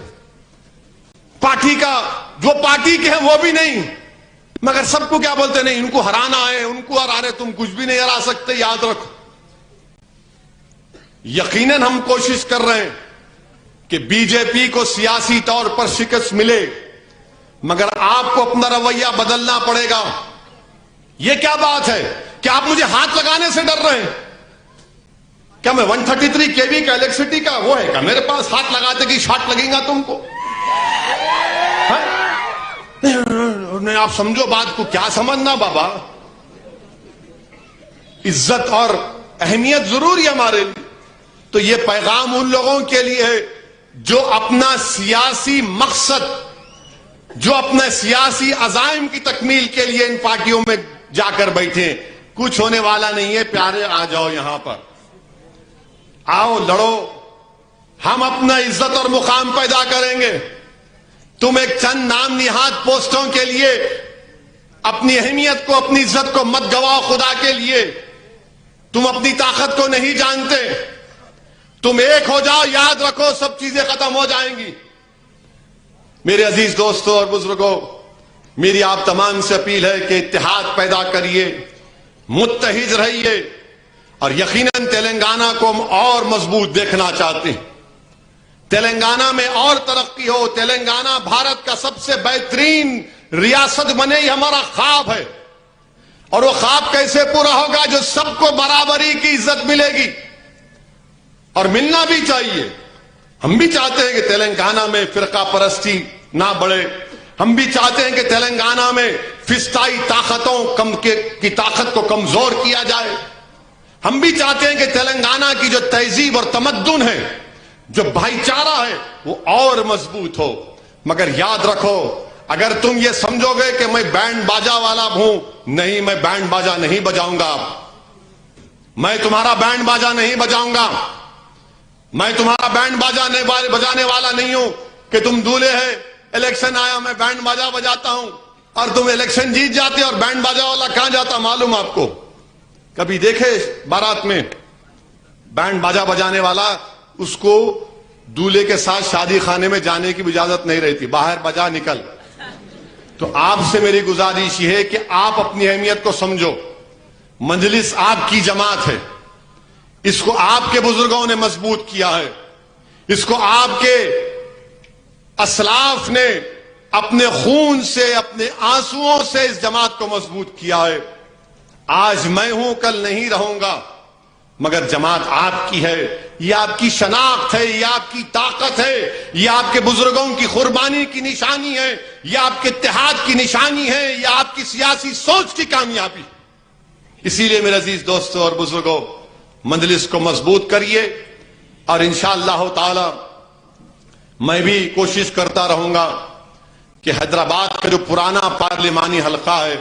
Speaker 1: پارٹی کا جو پارٹی کے ہیں وہ بھی نہیں، مگر سب کو کیا بولتے؟ نہیں ان کو ہرانا ہے، ان کو ہرا رہے، تم کچھ بھی نہیں ہرا سکتے. یاد رکھو، یقیناً ہم کوشش کر رہے ہیں کہ بی جے پی کو سیاسی طور پر شکست ملے، مگر آپ کو اپنا رویہ بدلنا پڑے گا. یہ کیا بات ہے کہ آپ مجھے ہاتھ لگانے سے ڈر رہے ہیں؟ کیا میں 133 kV کا الیکٹریسٹی کا وہ ہے کیا میرے پاس؟ ہاتھ لگاتے کی شاٹ لگیں گا تم کو؟ نہیں، آپ سمجھو بات کو. کیا سمجھنا بابا؟ عزت اور اہمیت ضروری ہے ہمارے لیے. تو یہ پیغام ان لوگوں کے لیے ہے جو اپنا سیاسی مقصد، جو اپنے سیاسی عزائم کی تکمیل کے لیے ان پارٹیوں میں جا کر بیٹھے. کچھ ہونے والا نہیں ہے پیارے، آ جاؤ یہاں پر، آؤ لڑو. ہم اپنا عزت اور مقام پیدا کریں گے. تم ایک چند نام نہاد پوسٹوں کے لیے اپنی اہمیت کو، اپنی عزت کو مت گواؤ. خدا کے لیے تم اپنی طاقت کو نہیں جانتے. تم ایک ہو جاؤ، یاد رکھو سب چیزیں ختم ہو جائیں گی. میرے عزیز دوستوں اور بزرگوں، میری آپ تمام سے اپیل ہے کہ اتحاد پیدا کریے، متحد رہیے، اور یقیناً تلنگانہ کو ہم اور مضبوط دیکھنا چاہتے ہیں. تلنگانہ میں اور ترقی ہو. تلنگانہ بھارت کا سب سے بہترین ریاست بنے، یہ ہمارا خواب ہے. اور وہ خواب کیسے پورا ہوگا؟ جو سب کو برابری کی عزت ملے گی، اور ملنا بھی چاہیے. ہم بھی چاہتے ہیں کہ تلنگانہ میں فرقہ پرستی نہ بڑھے. ہم بھی چاہتے ہیں کہ تلنگانہ میں فسطائی طاقتوں کی طاقت کو کمزور کیا جائے. ہم بھی چاہتے ہیں کہ تلنگانہ کی جو تہذیب اور تمدن ہے، جو بھائی چارہ ہے، وہ اور مضبوط ہو. مگر یاد رکھو، اگر تم یہ سمجھو گے کہ میں بینڈ باجا والا ہوں، نہیں، میں بینڈ باجا نہیں بجاؤں گا. میں تمہارا بینڈ باجا نہیں بجاؤں گا. میں تمہارا بینڈ باجا بجانے والا نہیں ہوں کہ تم دولہے ہیں، الیکشن آیا میں بینڈ باجا بجاتا ہوں، اور تم الیکشن جیت جاتے اور بینڈ باجا والا کہاں جاتا معلوم آپ کو؟ کبھی دیکھے بارات میں بینڈ باجا بجانے والا، اس کو دولہے کے ساتھ شادی خانے میں جانے کی اجازت نہیں رہتی، باہر بجا نکل. تو آپ سے میری گزارش یہ ہے کہ آپ اپنی اہمیت کو سمجھو. مجلس آپ کی جماعت ہے، اس کو آپ کے بزرگوں نے مضبوط کیا ہے، اس کو آپ کے اسلاف نے اپنے خون سے، اپنے آنسوؤں سے اس جماعت کو مضبوط کیا ہے. آج میں ہوں، کل نہیں رہوں گا، مگر جماعت آپ کی ہے. یہ آپ کی شناخت ہے، یہ آپ کی طاقت ہے، یہ آپ کے بزرگوں کی قربانی کی نشانی ہے، یہ آپ کے اتحاد کی نشانی ہے، یہ آپ کی سیاسی سوچ کی کامیابی. اسی لیے میرے عزیز دوستوں اور بزرگوں، مجلس کو مضبوط کریے، اور انشاءاللہ تعالی میں بھی کوشش کرتا رہوں گا کہ حیدرآباد کا جو پرانا پارلیمانی حلقہ ہے،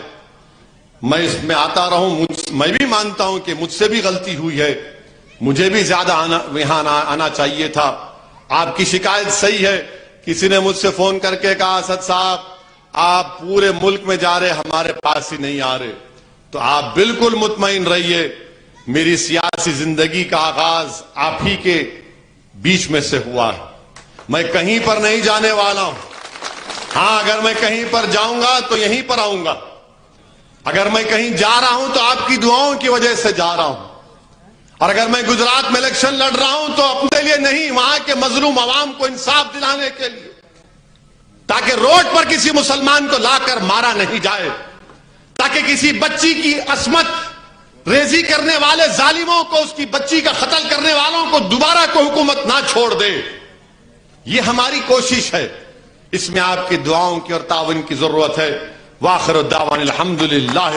Speaker 1: میں اس میں آتا رہوں. میں بھی مانتا ہوں کہ مجھ سے بھی غلطی ہوئی ہے، مجھے بھی زیادہ یہاں آنا چاہیے تھا. آپ کی شکایت صحیح ہے. کسی نے مجھ سے فون کر کے کہا، اسد صاحب آپ پورے ملک میں جا رہے، ہمارے پاس ہی نہیں آ رہے، تو آپ بالکل مطمئن رہیے، میری سیاسی زندگی کا آغاز آپ ہی کے بیچ میں سے ہوا ہے۔ میں کہیں پر نہیں جانے والا ہوں۔ ہاں، اگر میں کہیں پر جاؤں گا تو یہیں پر آؤں گا۔ اگر میں کہیں جا رہا ہوں تو آپ کی دعاؤں کی وجہ سے جا رہا ہوں، اور اگر میں گجرات میں الیکشن لڑ رہا ہوں تو اپنے لیے نہیں، وہاں کے مظلوم عوام کو انصاف دلانے کے لیے، تاکہ روڈ پر کسی مسلمان کو لا کر مارا نہیں جائے، تاکہ کسی بچی کی عصمت ریزی کرنے والے ظالموں کو، اس کی بچی کا قتل کرنے والوں کو دوبارہ کوئی حکومت نہ چھوڑ دے۔ یہ ہماری کوشش ہے، اس میں آپ کی دعاؤں کی اور تعاون کی ضرورت ہے۔ وآخر الدعوان الحمدللہ